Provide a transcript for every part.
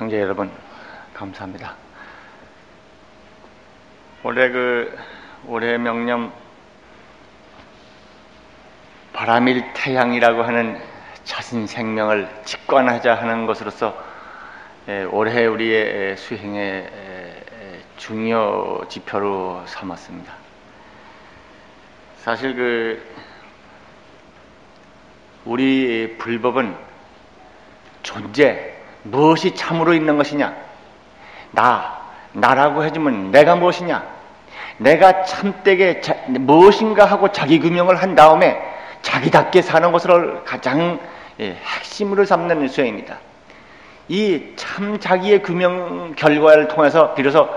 형제 여러분, 감사합니다. 올해 명령 바람일 태양이라고 하는 자신 생명을 직관하자 하는 것으로서 올해 우리의 수행의 중요 지표로 삼았습니다. 사실 우리 불법은 존재, 무엇이 참으로 있는 것이냐, 나라고 해주면 내가 무엇이냐, 내가 참되게 무엇인가 하고 자기 규명을 한 다음에 자기답게 사는 것을 가장 핵심으로 삼는 수행입니다. 이 참 자기의 규명 결과를 통해서 비로소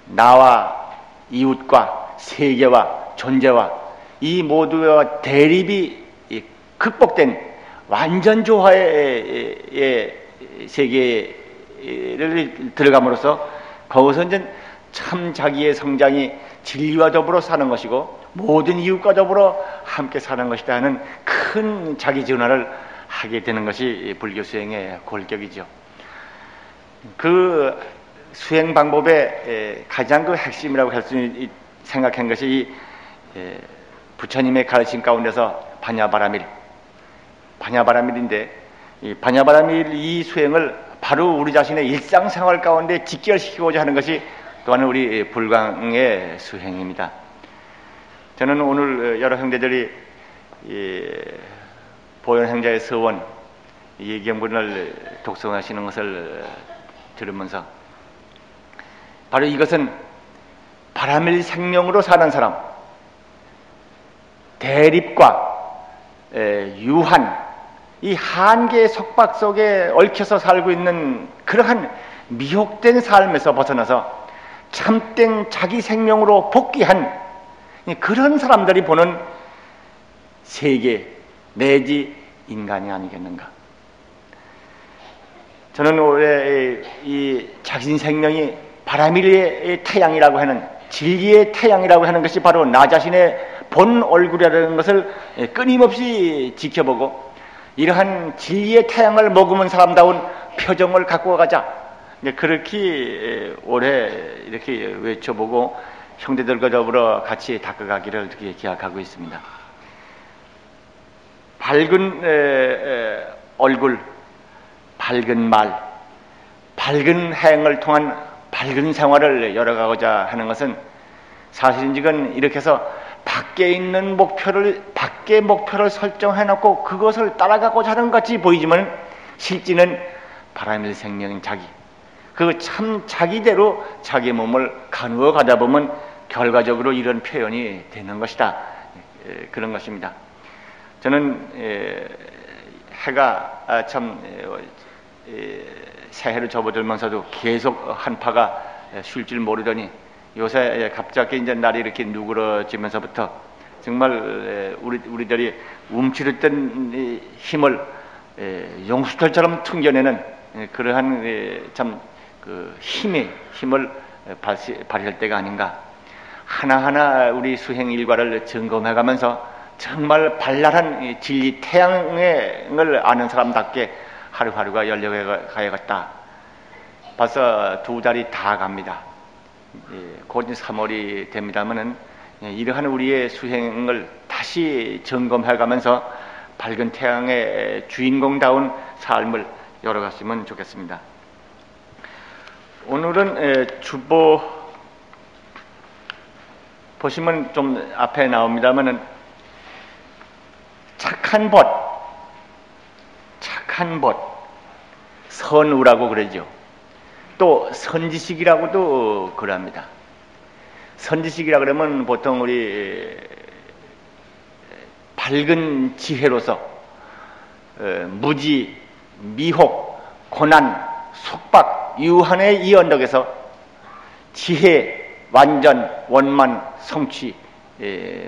나와 이웃과 세계와 존재와 이 모두와 대립이 극복된 완전 조화의 세계를 들어감으로써 거기서 이제 참 자기의 성장이 진리와 더불어 사는 것이고 모든 이웃과 더불어 함께 사는 것이다 하는 큰 자기 전환을 하게 되는 것이 불교 수행의 골격이죠. 그 수행 방법의 가장 핵심이라고 할 수 생각한 것이 부처님의 가르침 가운데서 반야바라밀인데, 이 반야바라밀 이 수행을 바로 우리 자신의 일상생활 가운데 직결시키고자 하는 것이 또한 우리 불광의 수행입니다. 저는 오늘 여러 형제들이 보현행자의 서원 이 경문을 독송하시는 것을 들으면서 바로 이것은 바라밀 생명으로 사는 사람, 대립과 유한, 이 한계의 속박 속에 얽혀서 살고 있는 그러한 미혹된 삶에서 벗어나서 참된 자기 생명으로 복귀한 그런 사람들이 보는 세계 내지 인간이 아니겠는가. 저는 올해 이 자신 생명이 바라밀의 태양이라고 하는, 진리의 태양이라고 하는 것이 바로 나 자신의 본 얼굴이라는 것을 끊임없이 지켜보고 이러한 진리의 태양을 머금은 사람다운 표정을 갖고 가자, 그렇게 올해 이렇게 외쳐보고 형제들과 더불어 같이 닦아가기를 그렇게 기약하고 있습니다. 밝은 얼굴, 밝은 말, 밝은 행을 통한 밝은 생활을 열어가고자 하는 것은 사실인지건 이렇게 해서 밖에 목표를 설정해놓고 그것을 따라가고자 하는 것 같이 보이지만 실제는 바라밀 생명인 자기, 그 참 자기대로 자기 몸을 가누어 가다 보면 결과적으로 이런 표현이 되는 것이다. 그런 것입니다. 저는 해가 참 새해를 접어들면서도 계속 한파가 쉴 줄 모르더니 요새 갑자기 이제 날이 이렇게 누그러지면서부터 정말 우리들이 움츠렸던 힘을 용수철처럼 튕겨내는 그러한 참 그 힘을 발휘할 때가 아닌가. 하나하나 우리 수행 일과를 점검해가면서 정말 발랄한 진리 태양을 아는 사람답게 하루하루가 열려가야겠다. 벌써 2달이 다 갑니다. 곧 3월이 됩니다만은 이러한 우리의 수행을 다시 점검해가면서 밝은 태양의 주인공다운 삶을 열어갔으면 좋겠습니다. 오늘은 주보 보시면 좀 앞에 나옵니다만은 착한 벗, 선우라고 그러죠. 또 선지식이라고도 그럽니다. 선지식이라 그러면 보통 우리 밝은 지혜로서 무지, 미혹, 고난, 속박, 유한의 이 언덕에서 지혜, 완전, 원만, 성취,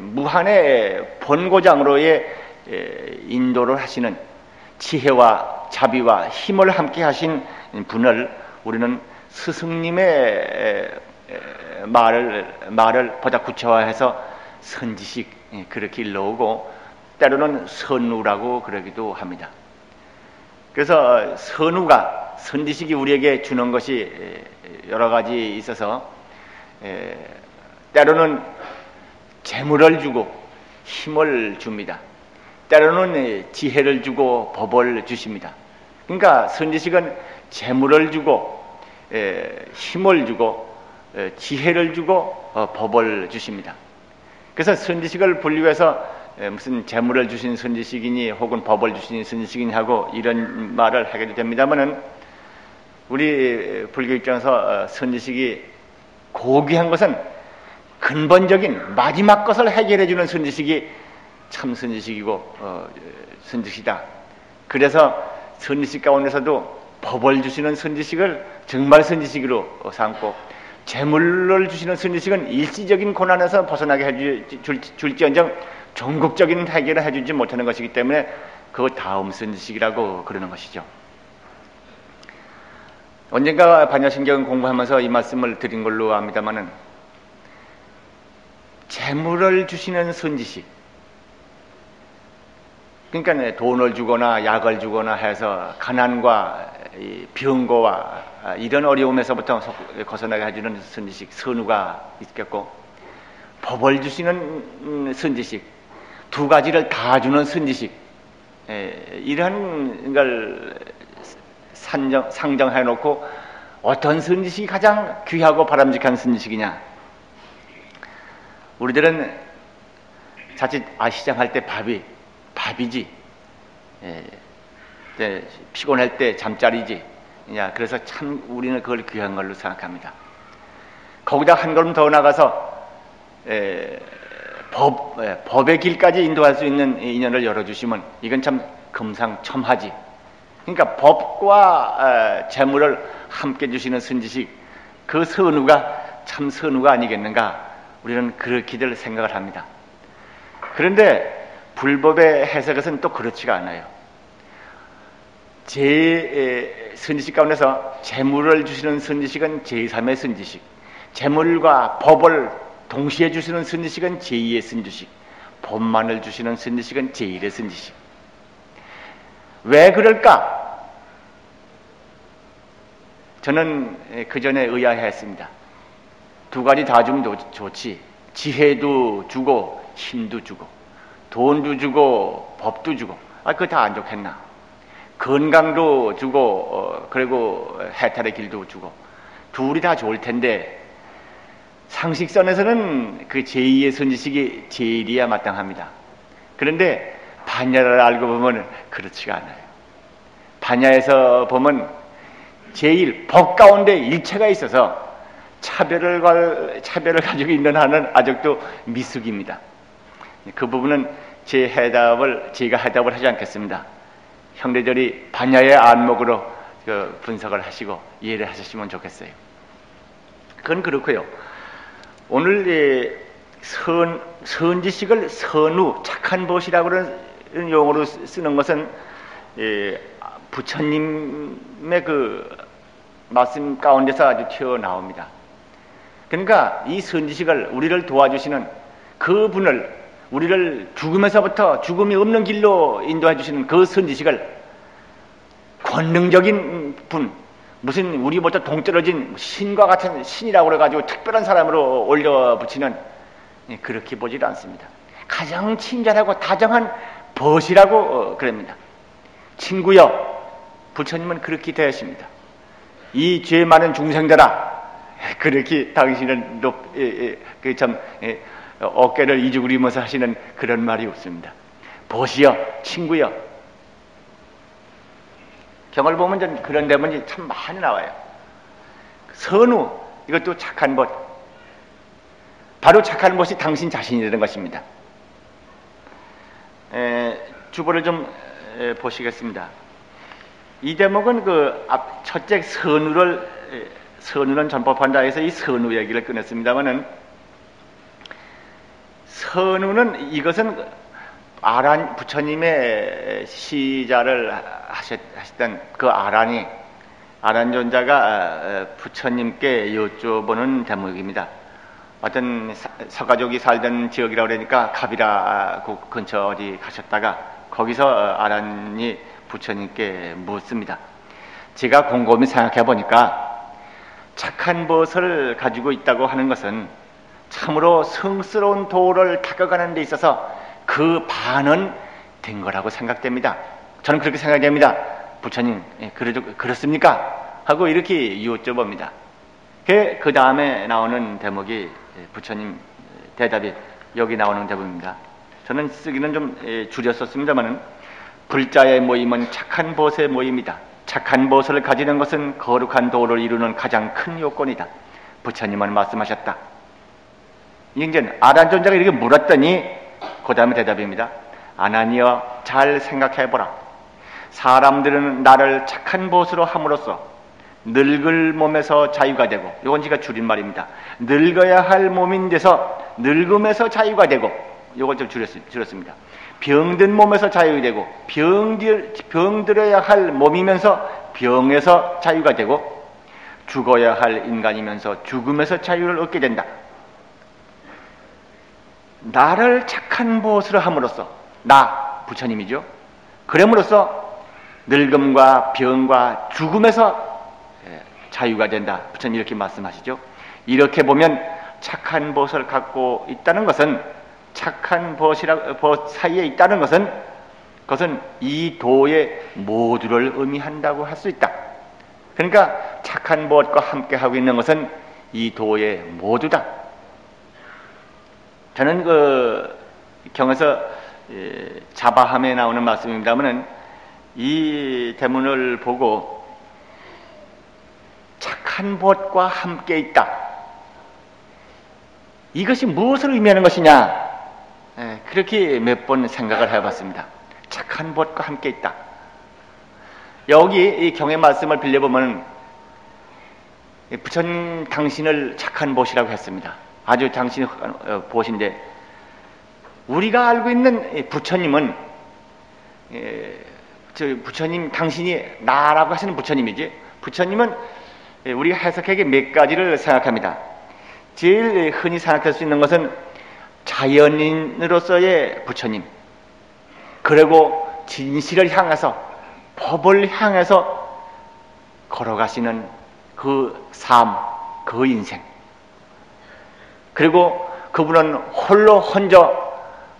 무한의 본고장으로의 인도를 하시는 지혜와 자비와 힘을 함께 하신 분을 우리는 스승님의 말을 보다 구체화해서 선지식 그렇게 일러오고 때로는 선우라고 그러기도 합니다. 그래서 선우가 선지식이 우리에게 주는 것이 여러 가지 있어서 때로는 재물을 주고 힘을 줍니다. 때로는 지혜를 주고 법을 주십니다. 그러니까 선지식은 재물을 주고 힘을 주고 지혜를 주고 법을 주십니다. 그래서 선지식을 분류해서 무슨 재물을 주신 선지식이니 혹은 법을 주신 선지식이니 하고 이런 말을 하게 됩니다만은 우리 불교 입장에서 선지식이 고귀한 것은 근본적인 마지막 것을 해결해 주는 선지식이 참 선지식이고 선지식이다. 그래서 선지식 가운데서도 법을 주시는 선지식을 정말 선지식으로 삼고 재물을 주시는 선지식은 일시적인 고난에서 벗어나게 줄지언정 전국적인 해결을 해주지 못하는 것이기 때문에 그 다음 선지식이라고 그러는 것이죠. 언젠가 반야신경 공부하면서 이 말씀을 드린 걸로 압니다마는 재물을 주시는 선지식, 그러니까 돈을 주거나 약을 주거나 해서 가난과 병고와 이런 어려움에서부터 벗어나게 해주는 선지식, 선우가 있겠고, 법을 주시는 선지식, 두 가지를 다 주는 선지식, 이런 걸 상정해 놓고 어떤 선지식이 가장 귀하고 바람직한 선지식이냐? 우리들은 자칫 시장할 때 밥이지, 피곤할 때 잠자리지. 그래서 참 우리는 그걸 귀한 걸로 생각합니다. 거기다 한 걸음 더 나가서 법의 길까지 인도할 수 있는 인연을 열어주시면 이건 참 금상첨화지. 그러니까 법과 재물을 함께 주시는 선지식, 그 선우가 참 선우가 아니겠는가, 우리는 그렇게들 생각을 합니다. 그런데 불법의 해석에서는 또 그렇지가 않아요. 선지식 가운데서 재물을 주시는 선지식은 제3의 선지식, 재물과 법을 동시에 주시는 선지식은 제2의 선지식, 법만을 주시는 선지식은 제1의 선지식. 왜 그럴까? 저는 그 전에 의아해했습니다. 두 가지 다 주면 좋지. 지혜도 주고 힘도 주고 돈도 주고 법도 주고, 그거 다 안 좋겠나? 건강도 주고 그리고 해탈의 길도 주고 둘이 다 좋을 텐데, 상식선에서는 그 제2의 선지식이 제일이야 마땅합니다. 그런데 반야를 알고 보면 그렇지가 않아요. 반야에서 보면 제일 법 가운데 일체가 있어서 차별을 가지고 있는 한은 아직도 미숙입니다. 그 부분은 제가 해답을 하지 않겠습니다. 형제들이 반야의 안목으로 분석을 하시고 이해를 하셨으면 좋겠어요. 그건 그렇고요. 오늘 선지식을 선우, 착한 벗이라고 하는 용어로 쓰는 것은 부처님의 그 말씀 가운데서 아주 튀어나옵니다. 그러니까 이 선지식을, 우리를 도와주시는 그분을, 우리를 죽음에서부터 죽음이 없는 길로 인도해 주시는 그 선지식을 권능적인 분, 무슨 우리보다 동떨어진 신과 같은 신이라고 그래가지고 특별한 사람으로 올려붙이는, 그렇게 보질 않습니다. 가장 친절하고 다정한 벗이라고 그럽니다. 친구여, 부처님은 그렇게 대하십니다. 이 죄 많은 중생들아, 그렇게 당신은 어깨를 이죽으리면서 하시는 그런 말이 없습니다. 벗이여, 친구여. 경을 보면 전 그런 대문이 참 많이 나와요. 선우, 이것도 착한 벗. 바로 착한 벗이 당신 자신이라는 것입니다. 주보를 좀 보시겠습니다. 이 대목은 첫째 선우는 전법한다 해서 이 선우 얘기를 꺼냈습니다만은, 선우는 이것은 부처님의 시자를 하셨던 그 아란존자가 부처님께 여쭤보는 대목입니다. 어떤 서가족이 살던 지역이라고 그러니까 가비라 근처 어디 가셨다가 거기서 아란이 부처님께 묻습니다. 제가 곰곰이 생각해 보니까 착한 벗을 가지고 있다고 하는 것은 참으로 성스러운 도를 닦아가는 데 있어서 그 반은 된 거라고 생각됩니다. 저는 그렇게 생각됩니다. 부처님, 그렇습니까? 하고 이렇게 여쭤봅니다. 그 다음에 나오는 대목이 부처님 대답이 여기 나오는 대목입니다. 저는 쓰기는 좀 줄였었습니다만은, 불자의 모임은 착한 벗의 모임이다. 착한 벗을 가지는 것은 거룩한 도를 이루는 가장 큰 요건이다. 부처님은 말씀하셨다. 이제 아란존자가 이렇게 물었더니 그 다음에 대답입니다. 아나니여, 잘 생각해보라. 사람들은 나를 착한 벗으로 함으로써 늙을 몸에서 자유가 되고, 이건 제가 줄임말입니다. 늙어야 할 몸인데서 늙음에서 자유가 되고, 이걸 좀 줄였습니다. 병든 몸에서 자유되고, 병들어야 할 몸이면서 병에서 자유가 되고, 죽어야 할 인간이면서 죽음에서 자유를 얻게 된다. 나를 착한 벗으로 함으로써, 나 부처님이죠. 그럼으로써 늙음과 병과 죽음에서 자유가 된다. 부처님 이렇게 말씀하시죠. 이렇게 보면 착한 벗을 갖고 있다는 것은, 착한 벗 사이에 있다는 것은, 그것은 이 도의 모두를 의미한다고 할 수 있다. 그러니까 착한 벗과 함께 하고 있는 것은 이 도의 모두다. 저는 그 경에서 자바함에 나오는 말씀입니다만은, 이 대문을 보고 착한 벗과 함께 있다, 이것이 무엇을 의미하는 것이냐, 그렇게 몇 번 생각을 해봤습니다. 착한 벗과 함께 있다. 여기 이 경의 말씀을 빌려보면 부처님 당신을 착한 벗이라고 했습니다. 아주 당신의 벗인데, 우리가 알고 있는 부처님은, 부처님 당신이 나라고 하시는 부처님이지, 부처님은 우리가 해석하기에 몇 가지를 생각합니다. 제일 흔히 생각할 수 있는 것은 자연인으로서의 부처님, 그리고 진실을 향해서, 법을 향해서 걸어가시는 그 삶, 그 인생, 그리고 그분은 홀로 혼자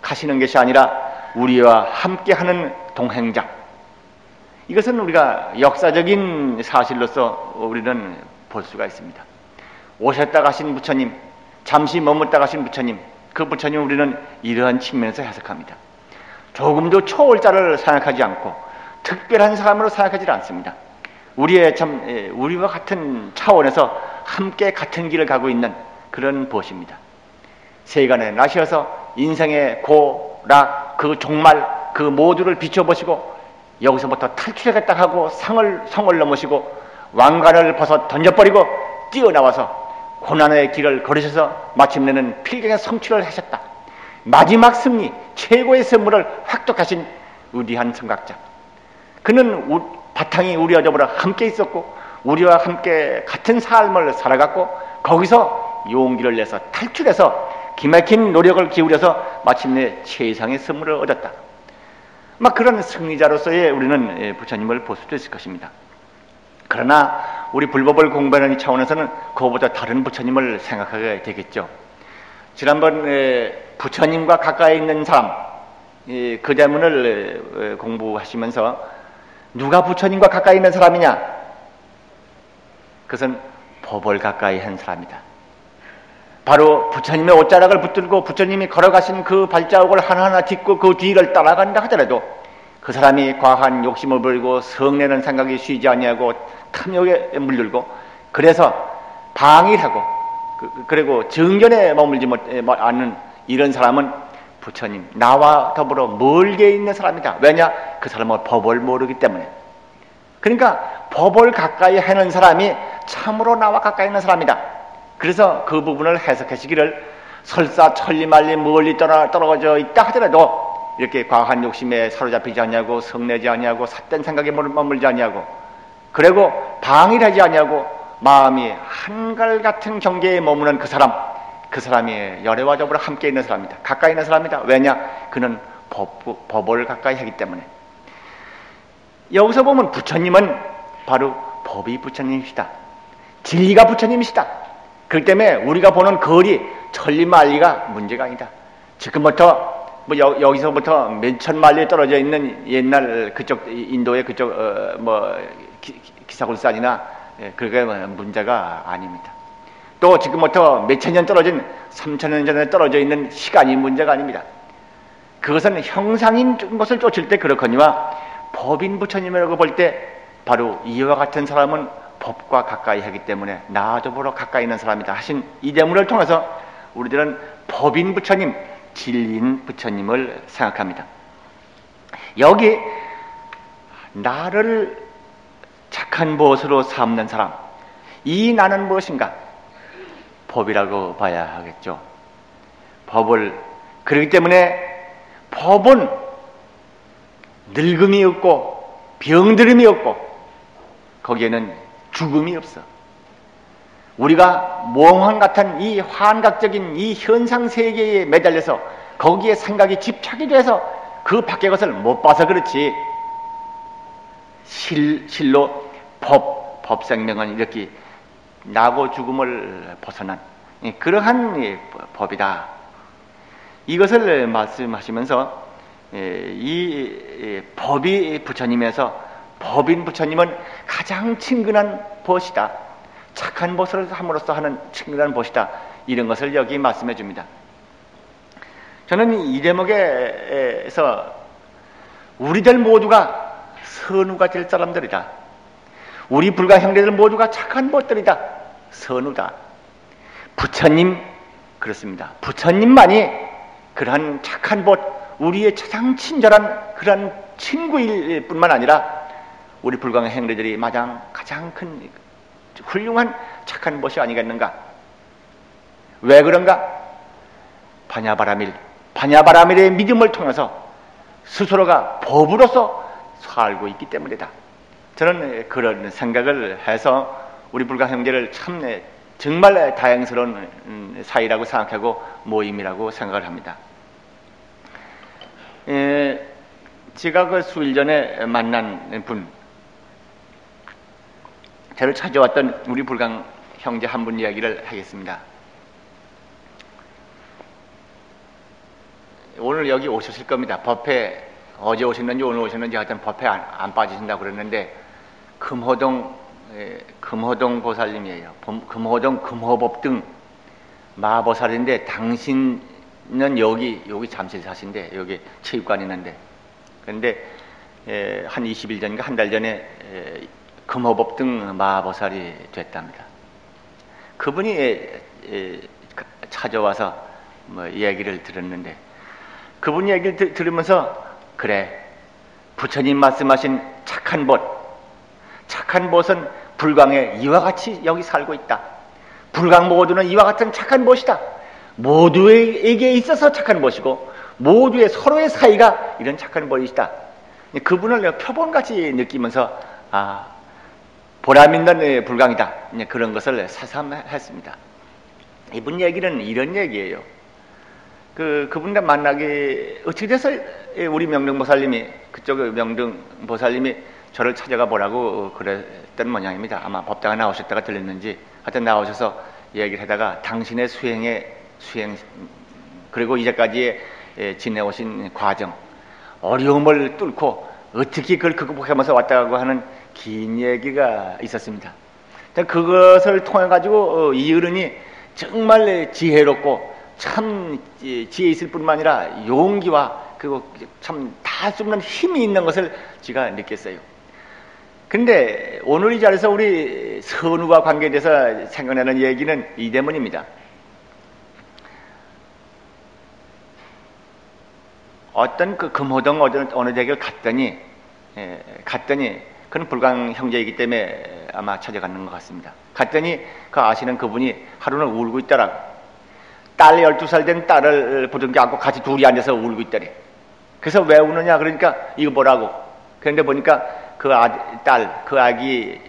가시는 것이 아니라 우리와 함께하는 동행자. 이것은 우리가 역사적인 사실로서 우리는 볼 수가 있습니다. 오셨다 가신 부처님, 잠시 머물다 가신 부처님, 그 부처님 우리는 이러한 측면에서 해석합니다. 조금도 초월자를 생각하지 않고 특별한 사람으로 생각하지 않습니다. 우리와 같은 차원에서 함께 같은 길을 가고 있는 그런 벗입니다. 세간에 나셔서 인생의 고락, 그 종말, 그 모두를 비춰보시고 여기서부터 탈출하겠다 하고 성을 넘으시고 왕관을 벗어 던져버리고 뛰어나와서 고난의 길을 걸으셔서 마침내는 필경의 성취를 하셨다. 마지막 승리, 최고의 선물을 획득하신 위대한 성각자. 그는 바탕이 우리와 더불어 함께 있었고 우리와 함께 같은 삶을 살아갔고 거기서 용기를 내서 탈출해서 기막힌 노력을 기울여서 마침내 최상의 선물을 얻었다. 막 그런 승리자로서의 우리는 부처님을 볼 수도 있을 것입니다. 그러나 우리 불법을 공부하는 차원에서는 그거보다 다른 부처님을 생각하게 되겠죠. 지난번 부처님과 가까이 있는 사람, 그 대문을 공부하시면서 누가 부처님과 가까이 있는 사람이냐? 그것은 법을 가까이 한 사람이다. 바로 부처님의 옷자락을 붙들고 부처님이 걸어가신 그 발자국을 하나하나 딛고 그 뒤를 따라간다 하더라도 그 사람이 과한 욕심을 부리고 성내는 생각이 쉬지 아니하고 탐욕에 물들고 그래서 방일하고 그리고 정견에 머물지 않는 이런 사람은 부처님, 나와 더불어 멀게 있는 사람이다. 왜냐? 그 사람은 법을 모르기 때문에. 그러니까 법을 가까이 하는 사람이 참으로 나와 가까이 있는 사람이다. 그래서 그 부분을 해석하시기를 설사 천리말리 멀리 떨어져 있다 하더라도 이렇게 과한 욕심에 사로잡히지 않냐고 성내지 않냐고 삿된 생각에 머물지 않냐고 그리고 방일하지 않냐고 마음이 한결같은 경계에 머무는 그 사람이 열애와 더불어 함께 있는 사람이다. 가까이 있는 사람이다. 왜냐? 그는 법을 가까이 하기 때문에. 여기서 보면 부처님은 바로 법이 부처님이시다. 진리가 부처님이시다. 그렇기 때문에 우리가 보는 거리, 천리만리가 문제가 아니다. 지금부터 뭐 여기서부터 몇천 마리 떨어져 있는 옛날 그쪽 인도의 그쪽 기사굴산이나 그게 문제가 아닙니다. 또 지금부터 몇천 년 떨어진 3,000년 전에 떨어져 있는 시간이 문제가 아닙니다. 그것은 형상인 것을 쫓을 때 그렇거니와 법인 부처님이라고 볼 때 바로 이와 같은 사람은 법과 가까이 하기 때문에 나도 보러 가까이 있는 사람이다 하신 이 대문을 통해서 우리들은 법인 부처님, 진리인 부처님을 생각합니다. 여기 나를 착한 무엇으로 삼는 사람, 이 나는 무엇인가? 법이라고 봐야 하겠죠. 법을, 그렇기 때문에 법은 늙음이 없고 병들음이 없고 거기에는 죽음이 없어. 우리가 몽환 같은 이 환각적인 이 현상 세계에 매달려서 거기에 생각이 집착이 돼서 그 밖의 것을 못 봐서 그렇지, 실로 법생명은 이렇게 나고 죽음을 벗어난 그러한 법이다. 이것을 말씀하시면서 이 법이 부처님에서 법인 부처님은 가장 친근한 벗이다. 착한 벗을 함으로써 하는 친근한 벗이다. 이런 것을 여기 말씀해 줍니다. 저는 이 대목에서 우리들 모두가 선우가 될 사람들이다. 우리 불가 형제들 모두가 착한 벗들이다. 선우다. 부처님, 그렇습니다. 부처님만이 그러한 착한 벗, 우리의 가장 친절한 그러한 친구일 뿐만 아니라 우리 불광 행리들이 가장 큰 훌륭한 착한 벗이 아니겠는가? 왜 그런가? 반야바라밀의 믿음을 통해서 스스로가 법으로서 살고 있기 때문이다. 저는 그런 생각을 해서 우리 불광 형제를 참 정말 다행스러운 사이라고 생각하고 모임이라고 생각을 합니다. 제가 그 수일 전에 만난 분, 저를 찾아왔던 우리 불광 형제 한 분 이야기를 하겠습니다. 오늘 여기 오셨을 겁니다. 법회, 어제 오셨는지 오늘 오셨는지 하여튼 법회 안 빠지신다고 그랬는데 금호동 보살님이에요. 금호동 금호법등 마보살인데 당신은 여기 잠실 사신데 여기 체육관 있는데, 그런데 한 20일 전인가 한 달 전에 금호법등 마보살이 됐답니다. 그분이 찾아와서 얘기를 들었는데 그분 얘기를 들으면서 그래, 부처님 말씀하신 착한 벗은 불광에 이와 같이 여기 살고 있다. 불광 모두는 이와 같은 착한 벗이다. 모두에게 있어서 착한 벗이고 모두의 서로의 사이가 이런 착한 벗이다. 그분을 내가 표본같이 느끼면서 보람있는 불광이다. 그런 것을 새삼했습니다. 이분 얘기는 이런 얘기예요. 그분과 만나기 어떻게 돼서 우리 명등보살님이, 그쪽 명등보살님이 저를 찾아가 보라고 그랬던 모양입니다. 아마 법당에 나오셨다가 들렸는지 하여튼 나오셔서 얘기를 하다가 당신의 수행 그리고 이제까지 지내오신 과정, 어려움을 뚫고 어떻게 그걸 극복하면서 왔다고 하는 긴 얘기가 있었습니다. 그것을 통해 가지고 이 어른이 정말 지혜롭고 참 지혜 있을 뿐만 아니라 용기와 그리고 참 다 할 수 없는 힘이 있는 것을 제가 느꼈어요. 근데 오늘 이 자리에서 우리 선우와 관계돼서 생각나는 얘기는 이 대문입니다. 어떤 그 금호동 어느 댁을 갔더니 그는 불광 형제이기 때문에 아마 찾아가는 것 같습니다. 갔더니 아시는 그분이 하루는 울고 있더라고. 딸 12살 된 딸을 부둥켜 안고 같이 둘이 앉아서 울고 있더래. 그래서 왜 우느냐 그러니까 이거 뭐라고. 그런데 보니까 그 아기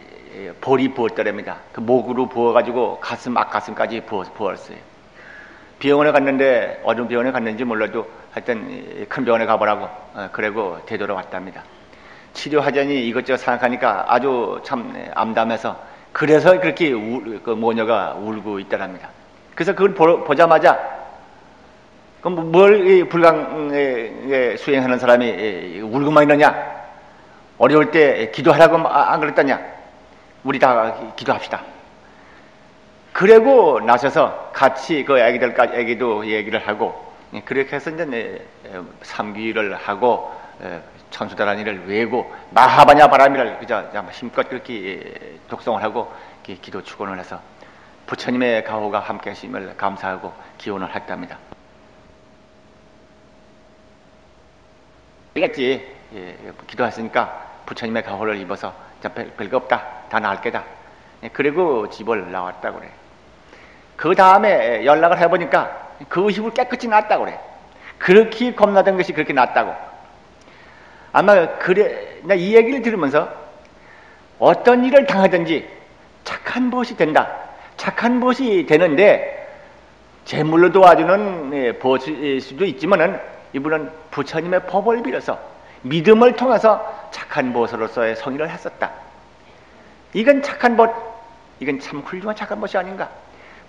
볼이 부었더랍니다. 그 목으로 부어가지고 앞가슴까지 부었어요. 병원에 갔는데 어느 병원에 갔는지 몰라도 하여튼 큰 병원에 가보라고 그러고 되돌아왔답니다. 치료하자니 이것저것 생각하니까 아주 참 암담해서 그래서 그렇게 그 모녀가 울고 있더랍니다. 그래서 그걸 보자마자 그럼 뭘 불광에 수행하는 사람이 울고만 있느냐? 어려울 때 기도하라고 안 그랬더냐? 우리 다 기도합시다. 그러고 나셔서 같이 그 애기도 얘기를 하고 그렇게 해서 이제 삼귀를 하고 천수다란이를 외고 마하바냐 바라미를 그저 힘껏 그렇게 독송을 하고 기도 축원을 해서 부처님의 가호가 함께 하심을 감사하고 기원을 했답니다. 알겠지? 기도했으니까 부처님의 가호를 입어서 별거 없다, 다 나을 게다. 그리고 집을 나왔다고 그래. 그 다음에 연락을 해보니까 그 이후로 깨끗이 낫다고 그래. 그렇게 겁나던 것이 그렇게 낫다고. 아마 그래, 나 이 얘기를 들으면서 어떤 일을 당하든지 착한 보시 된다. 착한 보시 되는데 재물로 도와주는 보실 수도 있지만은 이분은 부처님의 법을 빌어서 믿음을 통해서 착한 보수로서의 성의를 했었다. 이건 착한 법, 이건 참 훌륭한 착한 보시 아닌가?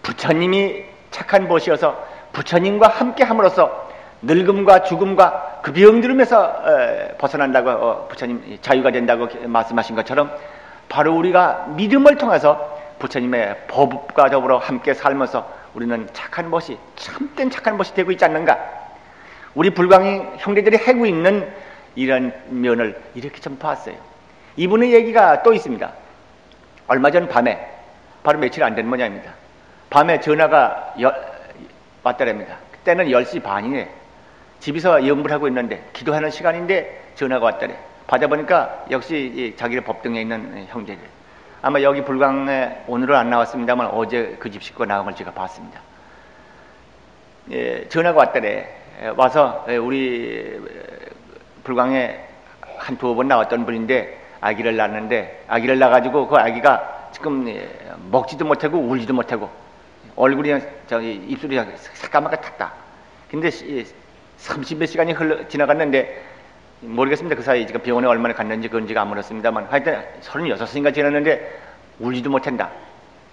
부처님이 착한 보시여서 부처님과 함께 함으로써 늙음과 죽음과 그 병들음에서 벗어난다고 부처님 자유가 된다고 말씀하신 것처럼 바로 우리가 믿음을 통해서 부처님의 법과 더불어 함께 살면서 우리는 착한 보시, 참된 착한 보시 되고 있지 않는가? 우리 불광이 형제들이 하고 있는 이런 면을 이렇게 좀 봤어요. 이분의 얘기가 또 있습니다. 얼마 전 밤에, 바로 며칠 안 된 모양입니다. 밤에 전화가 왔더랍니다. 그때는 10시 반이네. 집에서 염불 하고 있는데 기도하는 시간인데 전화가 왔더래. 받아보니까 역시 자기의 법등에 있는 형제들. 아마 여기 불광에 오늘은 안 나왔습니다만 어제 그 집 식구가 나온 걸 제가 봤습니다. 전화가 왔더래. 와서 우리 불광에 한 두어 번 나왔던 분인데 아기를 낳았는데 아기를 낳아가지고 그 아기가 지금 먹지도 못하고 울지도 못하고 얼굴이 저기 입술이 새까맣게 탔다. 근데 30몇 시간이 지나갔는데 모르겠습니다. 그 사이 지금 병원에 얼마나 갔는지 그런지가 안 물었습니다만 하여튼 36시간가 지났는데 울지도 못한다.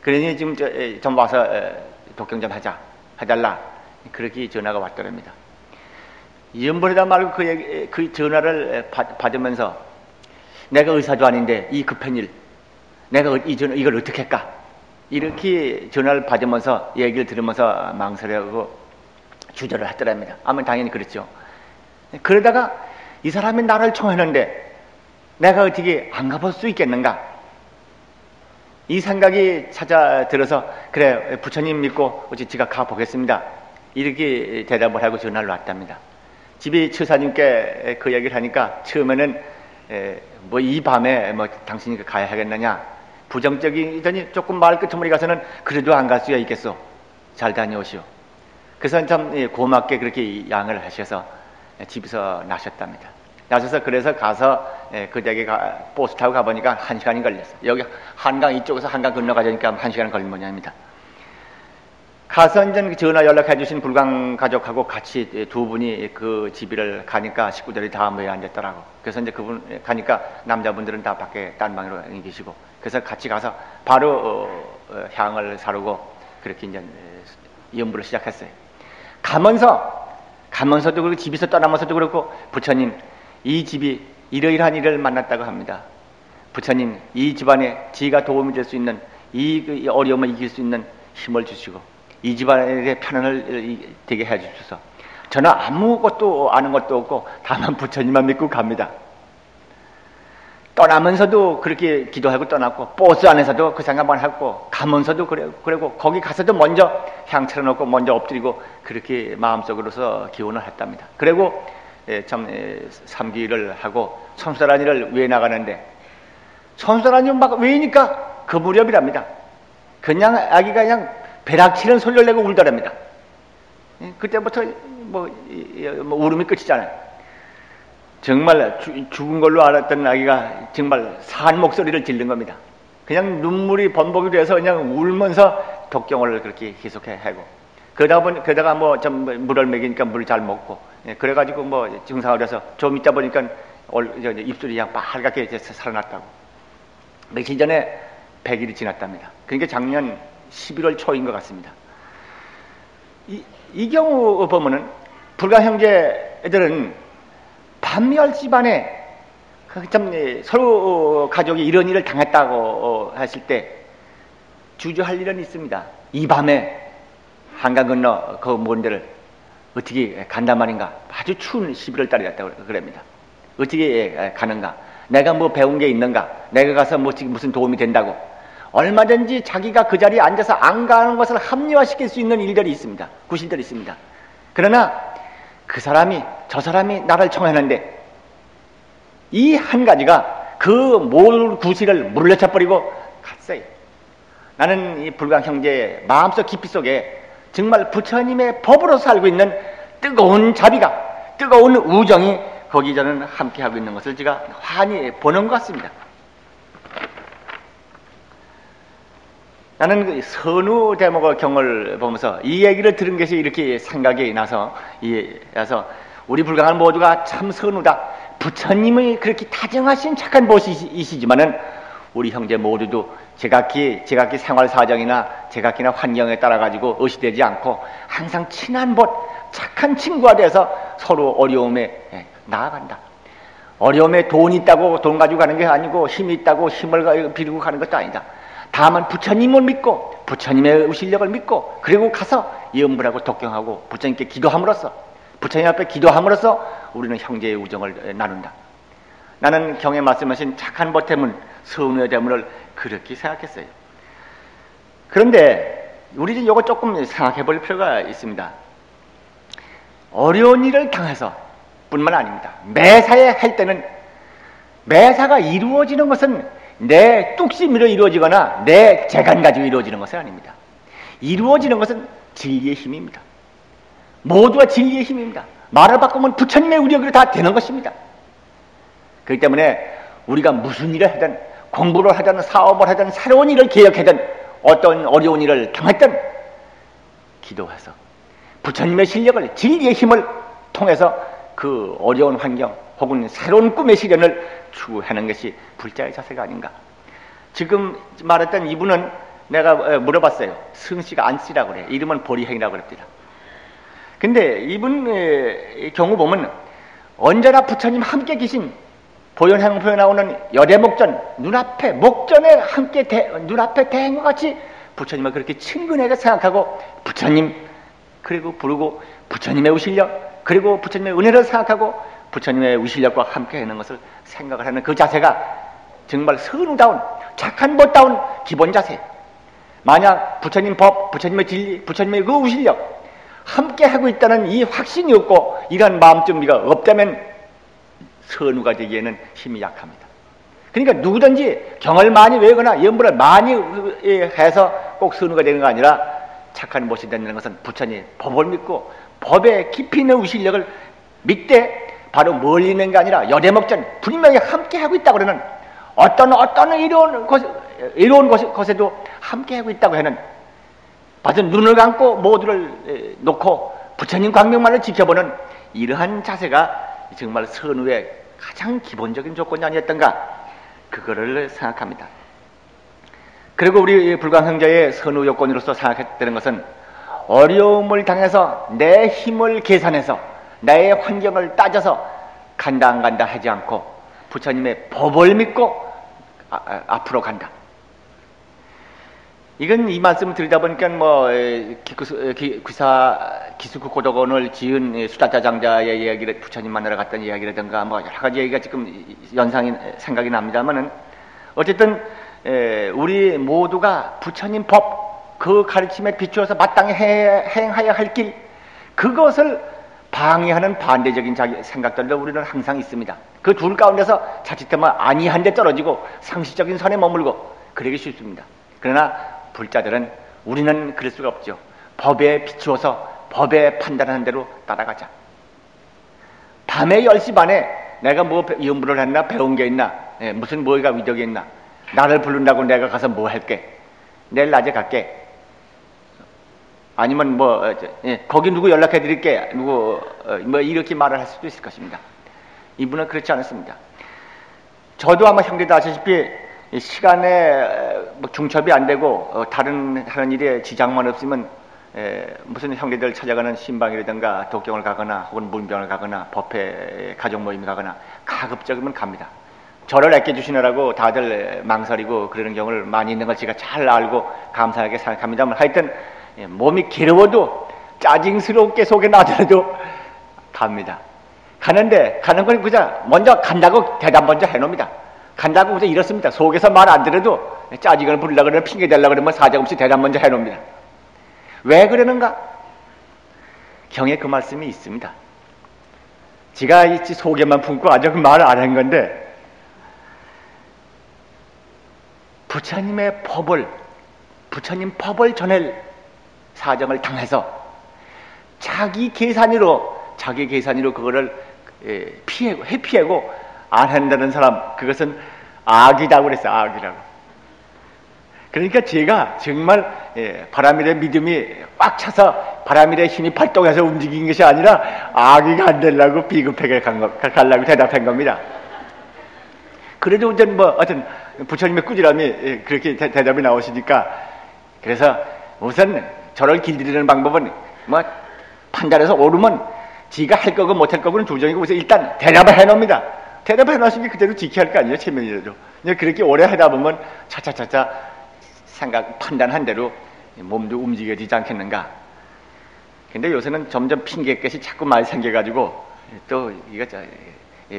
그러니 지금 좀 와서 독경 좀 해달라. 그렇게 전화가 왔더랍니다. 연번에다 말고 그 전화를 받으면서 내가 의사도 아닌데 이 급한 일 내가 이걸 어떻게 할까? 이렇게 전화를 받으면서 얘기를 들으면서 망설여하고 주저를 하더랍니다. 아마 당연히 그렇죠. 그러다가 이 사람이 나를 청하는데 내가 어떻게 안 가볼 수 있겠는가? 이 생각이 찾아들어서 그래 부처님 믿고 어찌 제가 가보겠습니다. 이렇게 대답을 하고 전화를 놨답니다. 집이 처사님께 그 얘기를 하니까 처음에는 뭐 이 밤에 뭐 당신이 가야 하겠느냐 부정적이더니 조금 마을 끝머리 가서는 그래도 안 갈 수야 있겠소. 잘 다녀오시오. 그래서 참 고맙게 그렇게 양을 하셔서 집에서 나셨답니다. 나셔서 그래서 가서 그 댁에 버스 타고 가보니까 1시간이 걸렸어요. 여기 한강 이쪽에서 한강 건너가자니까 1시간 걸린 모양입니다. 가서 이제 전화 연락해 주신 불광 가족하고 같이 두 분이 그 집을 가니까 식구들이 다 모여 앉았더라고. 그래서 이제 그분 가니까 남자분들은 다 밖에 딴 방으로 계시고 그래서 같이 가서 바로 향을 사르고 그렇게 이제 연부를 시작했어요. 가면서도 그렇고 집에서 떠나면서도 그렇고 부처님 이 집이 이러이러한 일을 만났다고 합니다. 부처님 이 집안에 지가 도움이 될 수 있는 이 어려움을 이길 수 있는 힘을 주시고 이 집안에 편안을 되게 해주셔서 저는 아무것도 아는 것도 없고 다만 부처님만 믿고 갑니다. 떠나면서도 그렇게 기도하고 떠났고 버스 안에서도 그 생각만 하고 가면서도 그리고 거기 가서도 먼저 향 차려놓고 먼저 엎드리고 그렇게 마음속으로서 기원을 했답니다. 그리고 참 삼기를 하고 천수다란이를 외 나가는데 천수다란이 막 외니까 그 무렵이랍니다. 그냥 아기가 그냥 배락치는 소리를 내고 울더랍니다. 그때부터 뭐 울음이 끝이잖아요. 정말 죽은 걸로 알았던 아기가 정말 산 목소리를 지른 겁니다. 그냥 눈물이 번복이 돼서 그냥 울면서 독경을 그렇게 계속해 하고 그러다가 뭐 좀 물을 먹이니까 물을 잘 먹고 그래가지고 뭐 증상을 해서 좀 있다 보니까 입술이 그냥 빨갛게 이제 살아났다고. 며칠 전에 100일이 지났답니다. 그러니까 작년 11월 초인 것 같습니다. 이 경우 보면은 불가 형제들은 밤 10시 반에 참 서로 가족이 이런 일을 당했다고 했을 때 주저할 일은 있습니다. 이 밤에 한강 건너 그 먼 데를 어떻게 간단 말인가. 아주 추운 11월 달이었다고 그럽니다. 어떻게 가는가. 내가 뭐 배운 게 있는가. 내가 가서 무슨 도움이 된다고. 얼마든지 자기가 그 자리에 앉아서 안 가는 것을 합리화시킬 수 있는 일들이 있습니다. 구실들이 있습니다. 그러나 그 사람이 저 사람이 나를 청했는데 이 한 가지가 그 모든 구실을 물러쳐버리고 갔어요. 나는 이 불광 형제의 마음속 깊이 속에 정말 부처님의 법으로 살고 있는 뜨거운 자비가, 뜨거운 우정이 거기 저는 함께하고 있는 것을 제가 환히 보는 것 같습니다. 나는 그 선우 대목의 경을 보면서 이 얘기를 들은 것이 이렇게 생각이 나서 우리 불광한 모두가 참 선우다. 부처님의 그렇게 다정하신 착한 보시이시지만은 우리 형제 모두도 제각기 생활 사정이나 제각기나 환경에 따라 가지고 의시되지 않고 항상 친한 봇, 착한 친구가 돼서 서로 어려움에 나아간다. 어려움에 돈이 있다고 돈 가지고 가는 게 아니고 힘이 있다고 힘을 빌고 가는 것도 아니다. 다만 부처님을 믿고 부처님의 의실력을 믿고 그리고 가서 염불하고 독경하고 부처님께 기도함으로써 부처님 앞에 기도함으로써 우리는 형제의 우정을 나눈다. 나는 경에 말씀하신 착한 보태문, 선우의 대문을 그렇게 생각했어요. 그런데 우리 이거 조금 생각해 볼 필요가 있습니다. 어려운 일을 당해서 뿐만 아닙니다. 매사에 할 때는 매사가 이루어지는 것은 내 뚝심으로 이루어지거나 내 재간 가지고 이루어지는 것은 아닙니다. 이루어지는 것은 진리의 힘입니다. 모두가 진리의 힘입니다. 말을 바꾸면 부처님의 우력으로 다 되는 것입니다. 그렇기 때문에 우리가 무슨 일을 하든 공부를 하든 사업을 하든 새로운 일을 계획하든 어떤 어려운 일을 당했든 기도해서 부처님의 실력을 진리의 힘을 통해서 그 어려운 환경 혹은 새로운 꿈의 실현을 추구하는 것이 불자의 자세가 아닌가. 지금 말했던 이분은 내가 물어봤어요. 승씨가 안씨라고 그래요. 이름은 보리행이라고 그럽니다. 근데 이분의 경우 보면 언제나 부처님 함께 계신 보현행포에 나오는 여대목전 눈앞에 목전에 함께 눈앞에 대행과 같이 부처님을 그렇게 친근하게 생각하고 부처님 그리고 부르고 부처님의 우실력 그리고 부처님의 은혜를 생각하고 부처님의 우실력과 함께 하는 것을 생각을 하는 그 자세가 정말 선우다운 착한 법다운 기본 자세. 만약 부처님 법, 부처님의 진리, 부처님의 그 우실력 함께 하고 있다는 이 확신이 없고 이러한 마음 준비가 없다면 선우가 되기에는 힘이 약합니다. 그러니까 누구든지 경을 많이 외우거나 연불을 많이 해서 꼭 선우가 되는 거 아니라 착한 못이 되는 것은 부처님 법을 믿고 법의 깊이 있는 우실력을 믿되 바로 멀리 있는 게 아니라 여대목전 분명히 함께 하고 있다고 그러는 어떤 이로운 것에도 함께 하고 있다고 하는 받은 눈을 감고 모두를 놓고 부처님 광명만을 지켜보는 이러한 자세가 정말 선우의 가장 기본적인 조건이 아니었던가 그거를 생각합니다. 그리고 우리 불광 형제의 선우 요건으로서 생각했다는 것은 어려움을 당해서 내 힘을 계산해서 나의 환경을 따져서 간다 안 간다 하지 않고 부처님의 법을 믿고 앞으로 간다. 이건 이 말씀을 드리다 보니까 기수국고덕원을 지은 수다자 장자의 이야기를 부처님 만나러 갔던 이야기라든가 여러 가지 얘기가 지금 연상이 생각이 납니다만은 어쨌든 우리 모두가 부처님 법 그 가르침에 비추어서 마땅히 행해야 할 길 그것을 방해하는 반대적인 생각들도 우리는 항상 있습니다. 그 둘 가운데서 자칫하면 아니한 데 떨어지고 상식적인 선에 머물고 그러기 쉽습니다. 그러나 불자들은 우리는 그럴 수가 없죠. 법에 비추어서 법에 판단하는 대로 따라가자. 밤에 10시 반에 내가 뭐 연구를 했나 배운 게 있나 무슨 뭐가 위덕이 있나 나를 부른다고 내가 가서 뭐 할게 내일 낮에 갈게 아니면 거기 누구 연락해 드릴게 누구 이렇게 말을 할 수도 있을 것입니다. 이분은 그렇지 않았습니다. 저도 아마 형제도 아시다시피 시간에 뭐 중첩이 안 되고 다른 일에 지장만 없으면 무슨 형제들 찾아가는 신방이라든가 독경을 가거나 혹은 문병을 가거나 법회 가족 모임을 가거나 가급적이면 갑니다. 저를 아껴주시느라고 다들 망설이고 그러는 경우를 많이 있는 걸 제가 잘 알고 감사하게 생각합니다만, 하여튼 몸이 괴로워도 짜증스럽게 속에 나더라도 갑니다. 가는데 가는 건 그저 먼저 간다고 대답 먼저 해놓습니다. 간다고 그저 이렇습니다. 속에서 말 안 들어도 짜증을 부리려고 그러면 핑계 대려고 그러면 사정없이 대답 먼저 해놓습니다. 왜 그러는가? 경에 그 말씀이 있습니다. 제가 이 속에만 품고 아주 그 말을 안 한 건데, 부처님의 부처님 법을 전할 사정을 당해서 자기 계산으로 그거를 회피하고 안 한다는 사람, 그것은 악이라고 그랬어요. 악이라고. 그러니까 제가 정말 바람일의 믿음이 꽉 차서 바람일의 힘이 발동해서 움직인 것이 아니라 악이가 안 되려고 비급하게 가려고 대답한 겁니다. 그래도 어떤 부처님의 꾸지람이 그렇게 대답이 나오시니까, 그래서 우선 저를 길들이는 방법은 뭐 판단해서 오르면 지가 할 거고 못 할 거고는 두정이고, 그래서 일단 대답을 해놓습니다. 대답을 해놓으신 게 그대로 지켜야 할 거 아니에요, 체면이라도. 그렇게 오래 하다 보면 차차차차 판단한 대로 몸도 움직여지지 않겠는가. 근데 요새는 점점 핑계끝이 자꾸 많이 생겨가지고 또 이거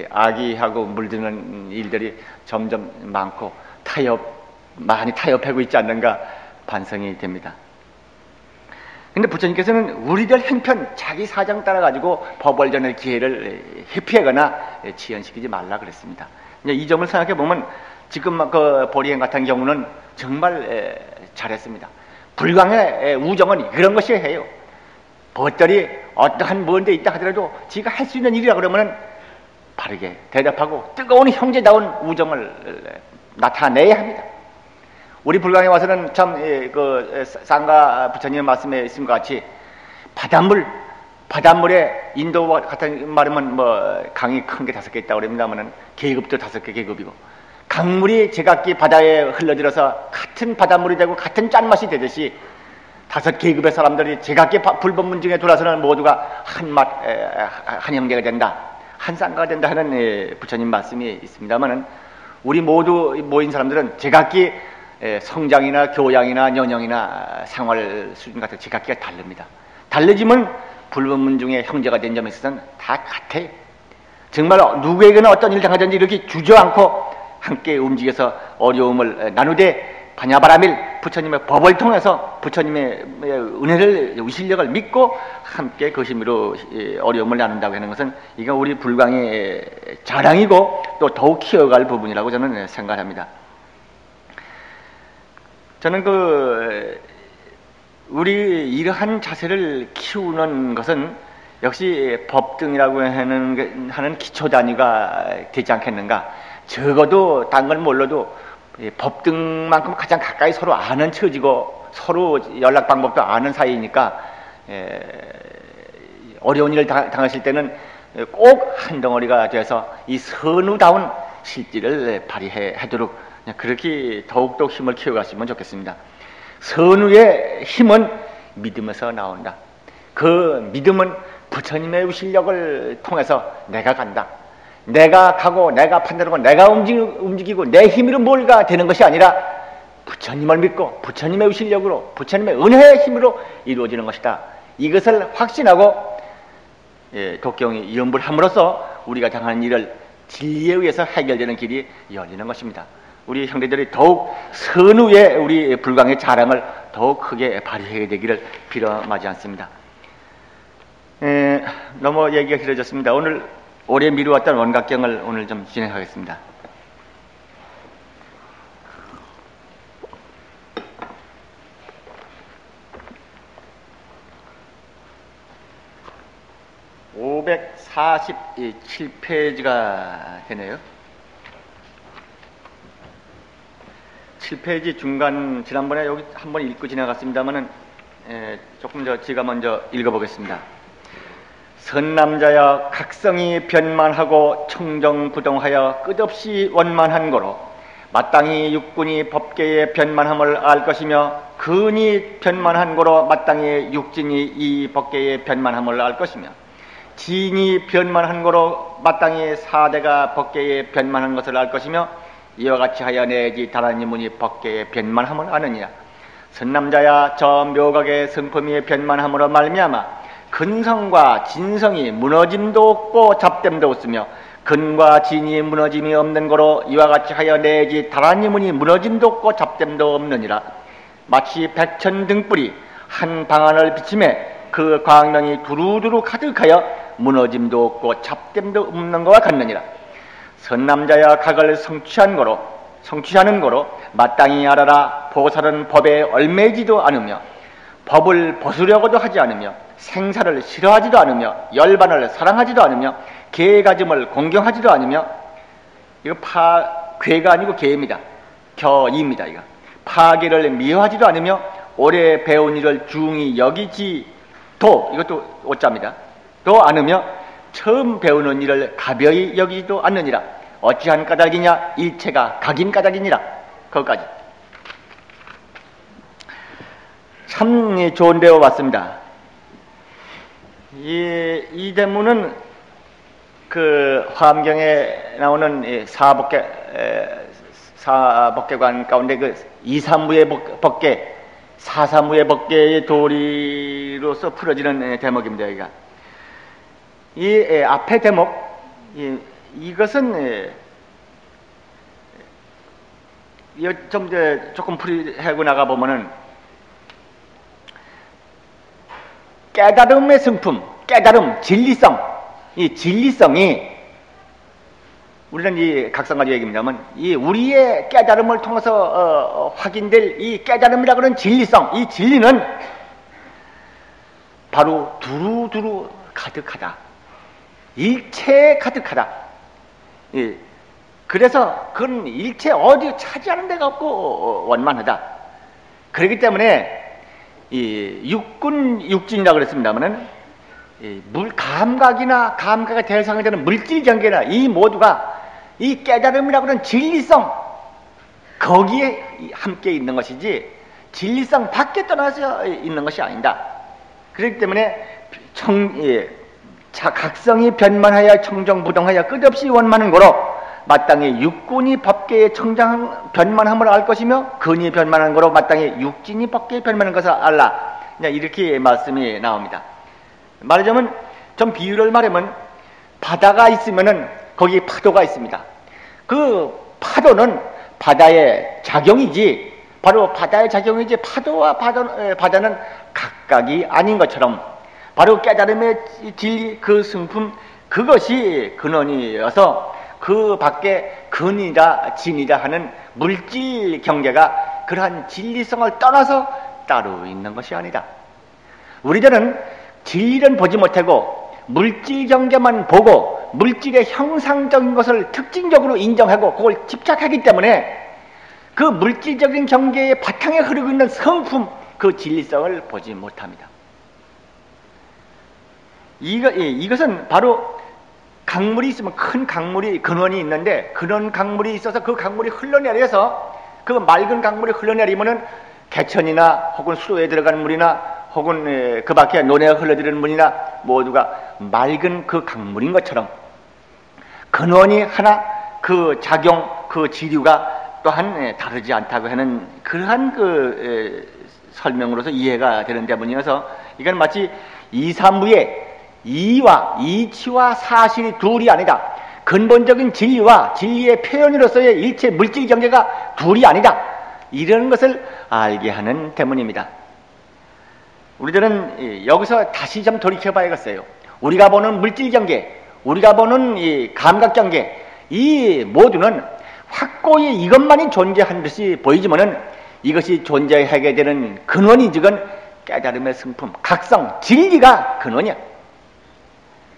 악의하고 물드는 일들이 점점 많고 많이 타협하고 있지 않는가 반성이 됩니다. 근데 부처님께서는 우리들 형편, 자기 사정 따라 가지고 법을 전할 기회를 회피하거나 지연시키지 말라 그랬습니다. 이 점을 생각해 보면 지금 그 보리행 같은 경우는 정말 잘했습니다. 불광의 우정은 그런 것이 해요. 벗들이 어떠한 뭔데 있다 하더라도 지가 할 수 있는 일이라 그러면은 바르게 대답하고 뜨거운 형제다운 우정을 나타내야 합니다. 우리 불광에 와서는 참 쌍가 부처님의 말씀에 있은 것 같이 바닷물에 인도와 같은 말이면 뭐 강이 큰 게 5개 있다고 그럽니다만은 계급도 5개 계급이고, 강물이 제각기 바다에 흘러들어서 같은 바닷물이 되고 같은 짠맛이 되듯이 5계급의 사람들이 제각기 불법문중에 돌아서는 모두가 한 형제가 된다, 한 쌍가가 된다 하는 부처님 말씀이 있습니다만은, 우리 모두 모인 사람들은 제각기 성장이나 교양이나 연영이나 생활 수준 같은 제각기가 다릅니다. 달라지면 불법문중에 형제가 된 점에 있어서는 다 같아요. 정말 누구에게나 어떤 일을 당하든지 이렇게 주저앉고 함께 움직여서 어려움을 나누되 반야바라밀 부처님의 법을 통해서 부처님의 은혜를, 위실력을 믿고 함께 그 힘으로 어려움을 나눈다고 하는 것은 이건 우리 불광의 자랑이고 또 더욱 키워갈 부분이라고 저는 생각합니다. 저는 우리 이러한 자세를 키우는 것은 역시 법등이라고 하는 기초 단위가 되지 않겠는가. 적어도 딴 건 몰라도 법등만큼 가장 가까이 서로 아는 처지고 서로 연락 방법도 아는 사이니까 어려운 일을 당하실 때는 꼭 한 덩어리가 돼서 이 선우다운 실질을 발휘하도록 그렇게 더욱더 힘을 키워갔으면 좋겠습니다. 선우의 힘은 믿음에서 나온다. 그 믿음은 부처님의 위실력을 통해서 내가 간다, 내가 가고 내가 판단하고 내가 움직이고 내 힘으로 뭘가 되는 것이 아니라 부처님을 믿고 부처님의 위실력으로 부처님의 은혜의 힘으로 이루어지는 것이다. 이것을 확신하고 독경이 이음불함으로써 우리가 당하는 일을 진리에 의해서 해결되는 길이 열리는 것입니다. 우리 형제들이 더욱 선우의 우리 불광의 자랑을 더욱 크게 발휘해야 되기를 빌어 마지 않습니다. 너무 얘기가 길어졌습니다. 오늘 오래 미루었던 원각경을 오늘 좀 진행하겠습니다. (547페이지가) 되네요. 7페이지 중간, 지난번에 여기 한번 읽고 지나갔습니다만은 조금 제가 먼저 읽어보겠습니다. 선남자여 각성이 변만하고 청정부동하여 끝없이 원만한 거로 마땅히 육군이 법계의 변만함을 알 것이며 근이 변만한 거로 마땅히 육진이 이 법계의 변만함을 알 것이며 진이 변만한 거로 마땅히 사대가 법계의 변만한 것을 알 것이며 이와 같이 하여 내지 다라니 문이 법계의 변만함을 아느니라. 선남자야 저 묘각의 성품이 변만함으로 말미암아 근성과 진성이 무너짐도 없고 잡됨도 없으며 근과 진이 무너짐이 없는 거로 이와 같이 하여 내지 다라니 문이 무너짐도 없고 잡됨도 없느니라. 마치 백천 등불이 한 방안을 비침에 그 광명이 두루두루 가득하여 무너짐도 없고 잡됨도 없는 것과 같느니라. 선남자야 각을 성취하는 거로 마땅히 알아라. 보살은 법에 얽매이지도 않으며 법을 벗으려고도 하지 않으며 생사를 싫어하지도 않으며 열반을 사랑하지도 않으며 계가짐을 공경하지도 않으며 이거 괴가 아니고 계입니다. 겨입니다. 이거 파괴를 미워하지도 않으며 오래 배운 일을 중히 여기지도 이것도 오자입니다. 또 않으며 처음 배우는 일을 가벼이 여기지도 않느니라. 어찌한 까닭이냐 일체가 각인 까닭이니라. 거기까지 참 좋은 배워 봤습니다. 이 대문은 그 화엄경에 나오는 사법계관 가운데 그 이사무의 법계, 사사무의 법계의 도리로서 풀어지는 대목입니다. 여기가 이 앞에 대목 이것은 좀 조금 풀이하고 나가 보면은 깨달음의 성품, 깨달음, 진리성, 이 진리성이 우리는 이 각성가지 얘기입니다만 이 우리의 깨달음을 통해서 확인될 이 깨달음이라고 하는 진리성, 이 진리는 바로 두루두루 가득하다. 일체에 가득하다. 예. 그래서 그건 일체 어디 차지하는 데가 없고 원만하다. 그렇기 때문에 이 육진이라고 그랬습니다만은 감각의 대상이 되는 물질 경계나 이 모두가 이 깨달음이라고 하는 진리성 거기에 함께 있는 것이지 진리성 밖에 떠나서 있는 것이 아니다. 그렇기 때문에 각성이 변만하여 청정부동하여 끝없이 원만한 거로 마땅히 육군이 법계의 변만함을 알 것이며 근이 변만한 거로 마땅히 육진이 법계의 변만한 것을 알라. 이렇게 말씀이 나옵니다. 말하자면 좀 비유를 말하면 바다가 있으면은 거기 파도가 있습니다. 그 파도는 바다의 작용이지 바로 바다의 작용이지 파도와 바다는 각각이 아닌 것처럼 바로 깨달음의 진리 그 성품 그것이 근원이어서 그 밖에 근이다 진이다 하는 물질 경계가 그러한 진리성을 떠나서 따로 있는 것이 아니다. 우리들은 진리는 보지 못하고 물질 경계만 보고 물질의 형상적인 것을 특징적으로 인정하고 그걸 집착하기 때문에 그 물질적인 경계의 바탕에 흐르고 있는 성품 그 진리성을 보지 못합니다. 이것은 바로 강물이 있으면 큰 강물이 근원이 있는데 그런 강물이 있어서 그 강물이 흘러내려서 그 맑은 강물이 흘러내리면은 개천이나 혹은 수도에 들어가는 물이나 혹은 그 밖에 논에가 흘러들이는 물이나 모두가 맑은 그 강물인 것처럼 근원이 하나 그 작용 그 지류가 또한 다르지 않다고 하는 그러한 그 설명으로서 이해가 되는 대문이어서 이건 마치 이사무의 이치와 사실이 둘이 아니다. 근본적인 진리와 진리의 표현으로서의 일체 물질 경계가 둘이 아니다. 이런 것을 알게 하는 대문입니다. 우리들은 여기서 다시 좀 돌이켜 봐야겠어요. 우리가 보는 물질 경계, 우리가 보는 이 감각 경계, 이 모두는 확고히 이것만이 존재한 듯이 보이지만은 이것이 존재하게 되는 근원이 지금 깨달음의 성품, 각성, 진리가 근원이야.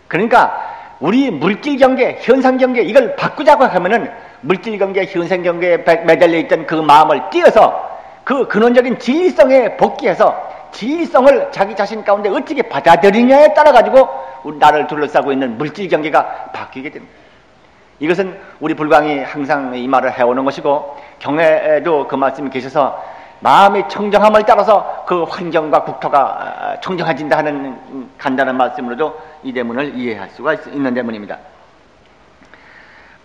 그러니까 우리 물질 경계, 현상 경계 이걸 바꾸자고 하면은 물질 경계, 현상 경계에 매달려 있던 그 마음을 띄어서 그 근원적인 진리성에 복귀해서 진리성을 자기 자신 가운데 어떻게 받아들이냐에 따라 가지고 나를 둘러싸고 있는 물질 경계가 바뀌게 됩니다. 이것은 우리 불광이 항상 이 말을 해오는 것이고, 경에도 그 말씀이 계셔서 마음의 청정함을 따라서 그 환경과 국토가 청정해진다 하는 간단한 말씀으로도 이 대문을 이해할 수가 있는 대문입니다.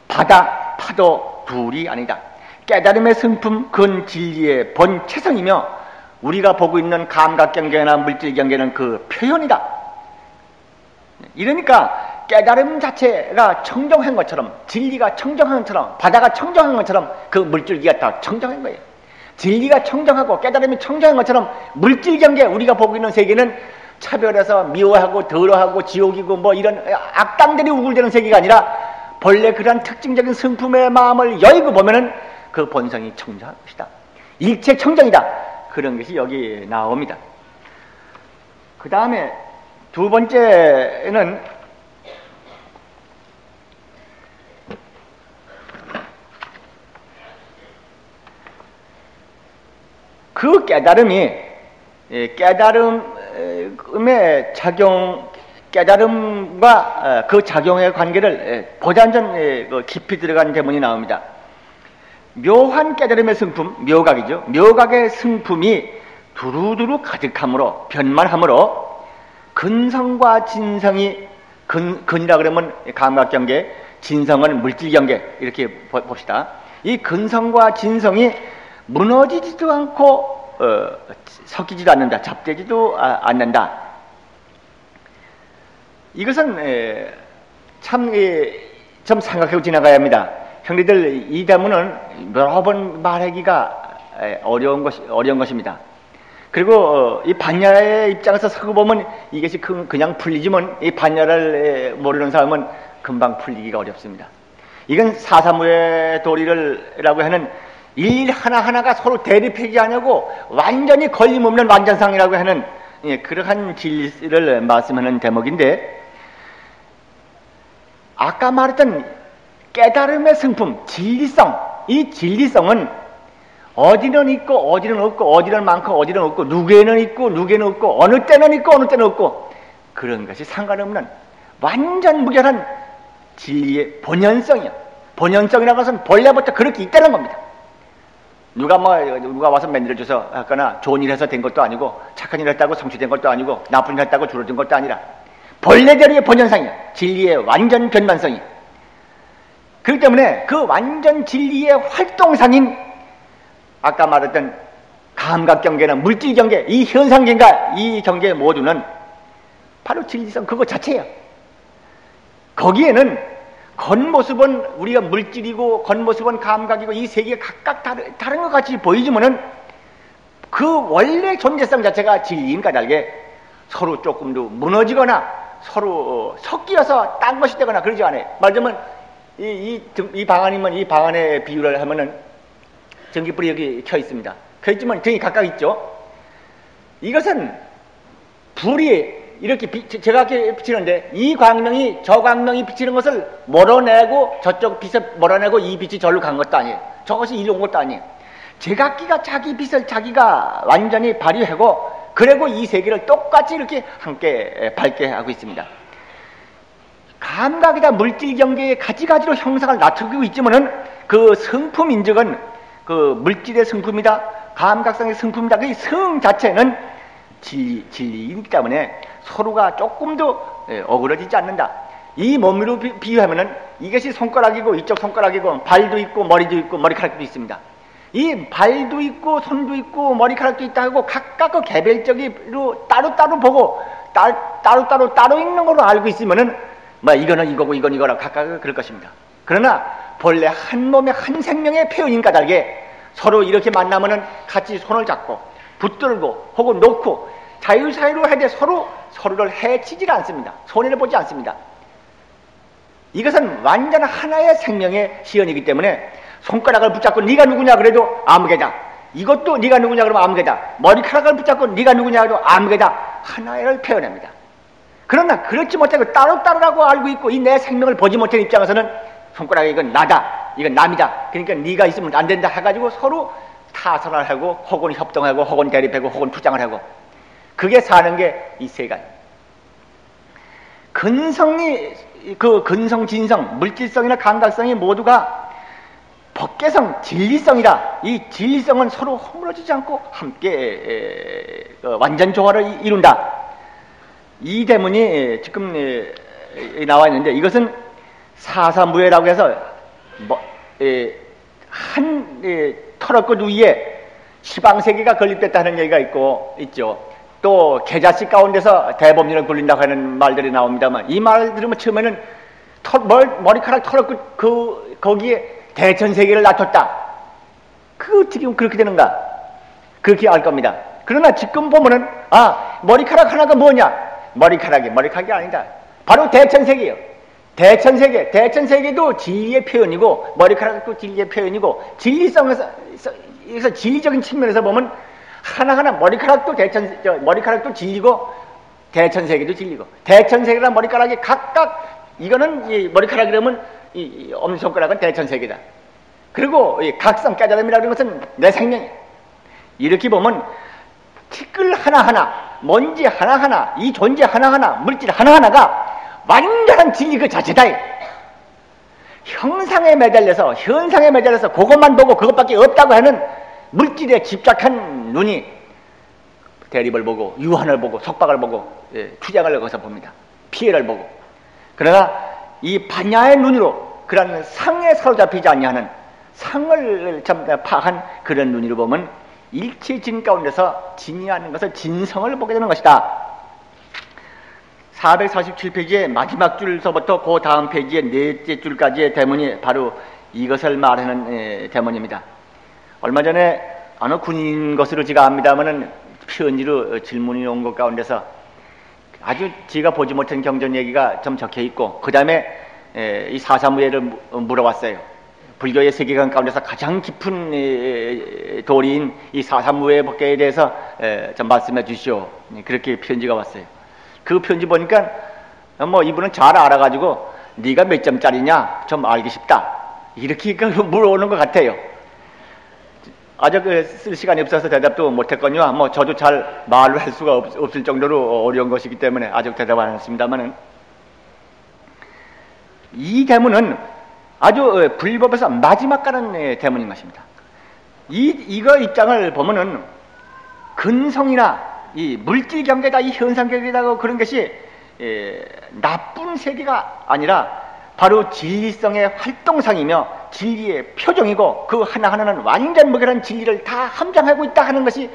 바다, 파도 둘이 아니다. 깨달음의 성품, 근 진리의 본체성이며 우리가 보고 있는 감각경계나 물질경계는 그 표현이다. 이러니까 깨달음 자체가 청정한 것처럼, 진리가 청정한 것처럼, 바다가 청정한 것처럼 그 물줄기가 다 청정한 거예요. 진리가 청정하고 깨달음이 청정한 것처럼 물질경계, 우리가 보고 있는 세계는 차별해서 미워하고 더러하고 지옥이고 뭐 이런 악당들이 우글대는 세계가 아니라 본래 그러한 특징적인 성품의 마음을 여의고 보면은 그 본성이 청정한 것이다. 일체 청정이다. 그런 것이 여기 나옵니다. 그 다음에 두 번째는 그 깨달음이 깨달음의 작용, 깨달음과 그 작용의 관계를 보다 좀 깊이 들어간 대문이 나옵니다. 묘한 깨달음의 성품, 묘각이죠. 묘각의 성품이 두루두루 가득함으로, 변만함으로 근성과 진성이, 근이라 그러면 감각경계, 진성은 물질경계, 이렇게 봅시다. 이 근성과 진성이 무너지지도 않고 섞이지도 않는다. 잡되지도 않는다. 이것은 참 좀 생각하고 지나가야 합니다. 형제들, 이 대문은 여러 번 말하기가 어려운 것입니다. 그리고 이 반야의 입장에서 서고 보면 이것이 그냥 풀리지만 이 반야를 모르는 사람은 금방 풀리기가 어렵습니다. 이건 사사무의 도리라고 하는 일 하나하나가 서로 대립하지 않냐고 완전히 걸림없는 완전상이라고 하는 그러한 진리를 말씀하는 대목인데, 아까 말했던 깨달음의 성품, 진리성, 이 진리성은 어디는 있고 어디는 없고, 어디는 많고 어디는 없고, 누구에는 있고 누구에는 없고, 어느 때는 있고 어느 때는 없고, 그런 것이 상관없는 완전 무결한 진리의 본연성이요. 본연성이라는 것은 본래부터 그렇게 있다는 겁니다. 누가 와서 맨들을 줘서 하거나 좋은 일 해서 된 것도 아니고, 착한 일 했다고 성취된 것도 아니고, 나쁜 일 했다고 줄어든 것도 아니라 본래대로의 본연상이야. 진리의 완전 변만성이. 그렇기 때문에 그 완전 진리의 활동상인 아까 말했던 감각경계나 물질경계, 이 현상경계가, 이 경계 모두는 바로 진리성 그거 자체예요. 거기에는 겉모습은 우리가 물질이고 겉모습은 감각이고 이 세계가 각각 다른 것 같이 보이지만은 그 원래 존재성 자체가 진리인 까닭에 서로 조금도 무너지거나 서로 섞여서 딴 것이 되거나 그러지 않아요. 말하자면 이 방안이면 이 방안의 비유를 하면은 전기불이 여기 켜 있습니다. 켜 있지만 등이 각각 있죠. 이것은 불이 이렇게 제가 이렇게 비치는데 이 광명이 저 광명이 비치는 것을 몰아내고 저쪽 빛을 몰아내고 이 빛이 절로 간 것도 아니에요. 저것이 이리 온 것도 아니에요. 제각기가 자기 빛을 자기가 완전히 발휘하고 그리고 이 세계를 똑같이 이렇게 함께 밝게 하고 있습니다. 감각이다 물질경계의 가지가지로 형상을 나타내고 있지만은 그 성품 인적은 그 물질의 성품이다, 감각성의 성품이다. 그 성 자체는 진리이기 때문에 서로가 조금도 어그러지지 않는다. 이 몸으로 비유하면은 이것이 손가락이고 이쪽 손가락이고 발도 있고 머리도 있고 머리카락도 있습니다. 이 발도 있고 손도 있고 머리카락도 있다 하고 각각 그 개별적으로 따로따로 보고 따로 있는 걸로 알고 있으면은 뭐 이거는 이거고 이건 이거라 각각 그럴 것입니다. 그러나 본래 한 몸의 한 생명의 표현인 까닭에 서로 이렇게 만나면은 같이 손을 잡고 붙들고 혹은 놓고 자유사유로 하되 서로를 해치지 않습니다. 손해를 보지 않습니다. 이것은 완전 하나의 생명의 시연이기 때문에 손가락을 붙잡고 네가 누구냐 그래도 아무개다. 이것도 네가 누구냐 그러면 아무개다. 머리카락을 붙잡고 네가 누구냐 그래도 아무개다. 하나를 표현합니다. 그러나 그렇지 못하고 따로따로라고 알고 있고 이 내 생명을 보지 못하는 입장에서는 손가락이 이건 나다, 이건 남이다. 그러니까 네가 있으면 안 된다 해가지고 서로 타선을 하고 혹은 협동하고 혹은 대립하고 혹은 투장을 하고 그게 사는 게 이 세간. 근성이, 그 근성, 진성, 물질성이나 감각성이 모두가 법계성, 진리성이다. 이 진리성은 서로 허물어지지 않고 함께 완전 조화를 이룬다. 이 대문이 지금 나와 있는데, 이것은 사사무예라고 해서 한 털끝 위에 시방세계가 건립됐다는 얘기가 있죠. 또 계자식 가운데서 대법률을 굴린다고 하는 말들이 나옵니다만, 이 말 들으면 처음에는 머리카락 털끝 거기에 대천세계를 놔뒀다. 그 어떻게 그렇게 되는가? 그렇게 알 겁니다. 그러나 지금 보면은 머리카락 하나가 뭐냐? 머리카락이 아니다. 바로 대천세계예요. 대천세계도 진리의 표현이고, 머리카락도 진리의 표현이고, 진리성에서 진리적인 측면에서 보면 하나하나 머리카락도 진리고, 대천세계도 진리고, 대천세계랑 머리카락이 각각, 이거는 이 머리카락이라면 이 엄지손가락은 대천세계다. 그리고 이 각성 깨달음이라는 것은 내 생명이야. 이렇게 보면 티끌 하나하나, 먼지 하나하나, 이 존재 하나하나, 물질 하나하나가 완전한 진리 그 자체다. 현상에 매달려서 그것만 보고 그것밖에 없다고 하는 물질에 집착한 눈이 대립을 보고, 유한을 보고, 속박을 보고, 투쟁을 거기서 봅니다. 피해를 보고. 그러나 이 반야의 눈으로 그런 상에 사로잡히지 아니하는, 상을 파악한 그런 눈으로 보면 일체 진 가운데서 진이하는 것을 진성을 보게 되는 것이다. 447페이지의 마지막 줄서부터 그 다음 페이지의 넷째 줄까지의 대문이 바로 이것을 말하는 대문입니다. 얼마 전에 어느 군인 것으로 제가 압니다마는 편지로 질문이 온 것 가운데서 아주 제가 보지 못한 경전 얘기가 좀 적혀 있고, 그 다음에 이 사사무예를 물어봤어요. 불교의 세계관 가운데서 가장 깊은 도리인 이 사사무예 법계에 대해서 좀 말씀해 주시오. 그렇게 편지가 왔어요. 그 편지 보니까 이분은 잘 알아가지고 네가 몇 점짜리냐 좀 알기 쉽다, 이렇게 물어오는 것 같아요. 아직 쓸 시간이 없어서 대답도 못했거니와 저도 잘 말을 할 수가 없을 정도로 어려운 것이기 때문에 아직 대답 안 했습니다만은, 이 대문은 아주 불법에서 마지막 가는 대문인 것입니다. 이거 입장을 보면은 근성이나 이 물질 경계다, 이 현상 경계다, 그런 것이 나쁜 세계가 아니라 바로 진리성의 활동상이며 진리의 표정이고, 그 하나하나는 완전 무결한 진리를 다 함장하고 있다 하는 것이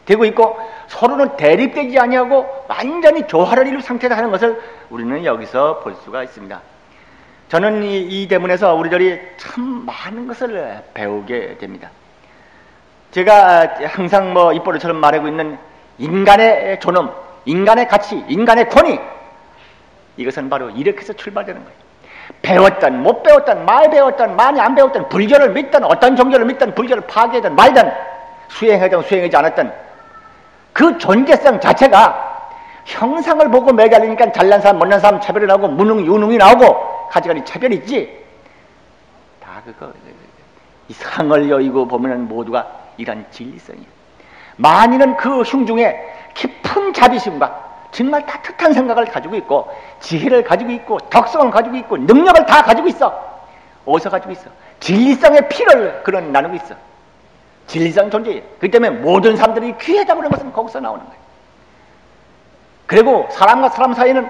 되고 있고, 서로는 대립되지 아니하고 완전히 조화를 이룬 상태다 하는 것을 우리는 여기서 볼 수가 있습니다. 저는 이 대문에서 우리들이 참 많은 것을 배우게 됩니다. 제가 항상 입버릇처럼 말하고 있는 인간의 존엄, 인간의 가치, 인간의 권위, 이것은 바로 이렇게 해서 출발되는 거예요. 배웠든 못 배웠든, 많이 배웠든 많이 안 배웠든, 불교를 믿든 어떤 종교를 믿든, 불교를 파괴하든 말든, 수행하든 수행하지 않았든, 그 존재성 자체가 형상을 보고 매달리니까 잘난 사람 못난 사람 차별이 나오고, 무능 유능이 나오고 가지가지 차별이 있지. 다 이 상을 여의고 보면은 모두가 이런 진리성이에요. 만인은 그 흉중에 깊은 자비심과 정말 따뜻한 생각을 가지고 있고, 지혜를 가지고 있고, 덕성을 가지고 있고, 능력을 다 가지고 있어. 어디서 가지고 있어? 진리성의 피를 나누고 있어. 진리성 존재예요. 그렇기 때문에 모든 사람들이 귀하다고 하는 것은 거기서 나오는 거예요. 그리고 사람과 사람 사이는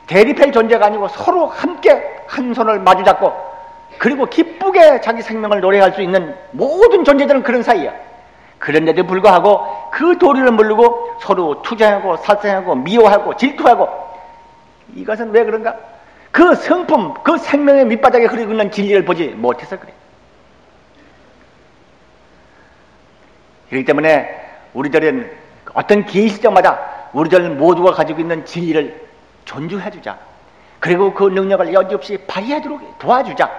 대립할 존재가 아니고 서로 함께 한 손을 마주잡고, 그리고 기쁘게 자기 생명을 노래할 수 있는 모든 존재들은 그런 사이야. 그런데도 불구하고 그 도리를 모르고 서로 투쟁하고 살생하고 미워하고 질투하고, 이것은 왜 그런가? 그 성품, 그 생명의 밑바닥에 흐르고 있는 진리를 보지 못해서 그래. 그렇기 때문에 우리들은 어떤 기회시점마다 우리들 모두가 가지고 있는 진리를 존중해주자. 그리고 그 능력을 여지없이 발휘하도록 도와주자.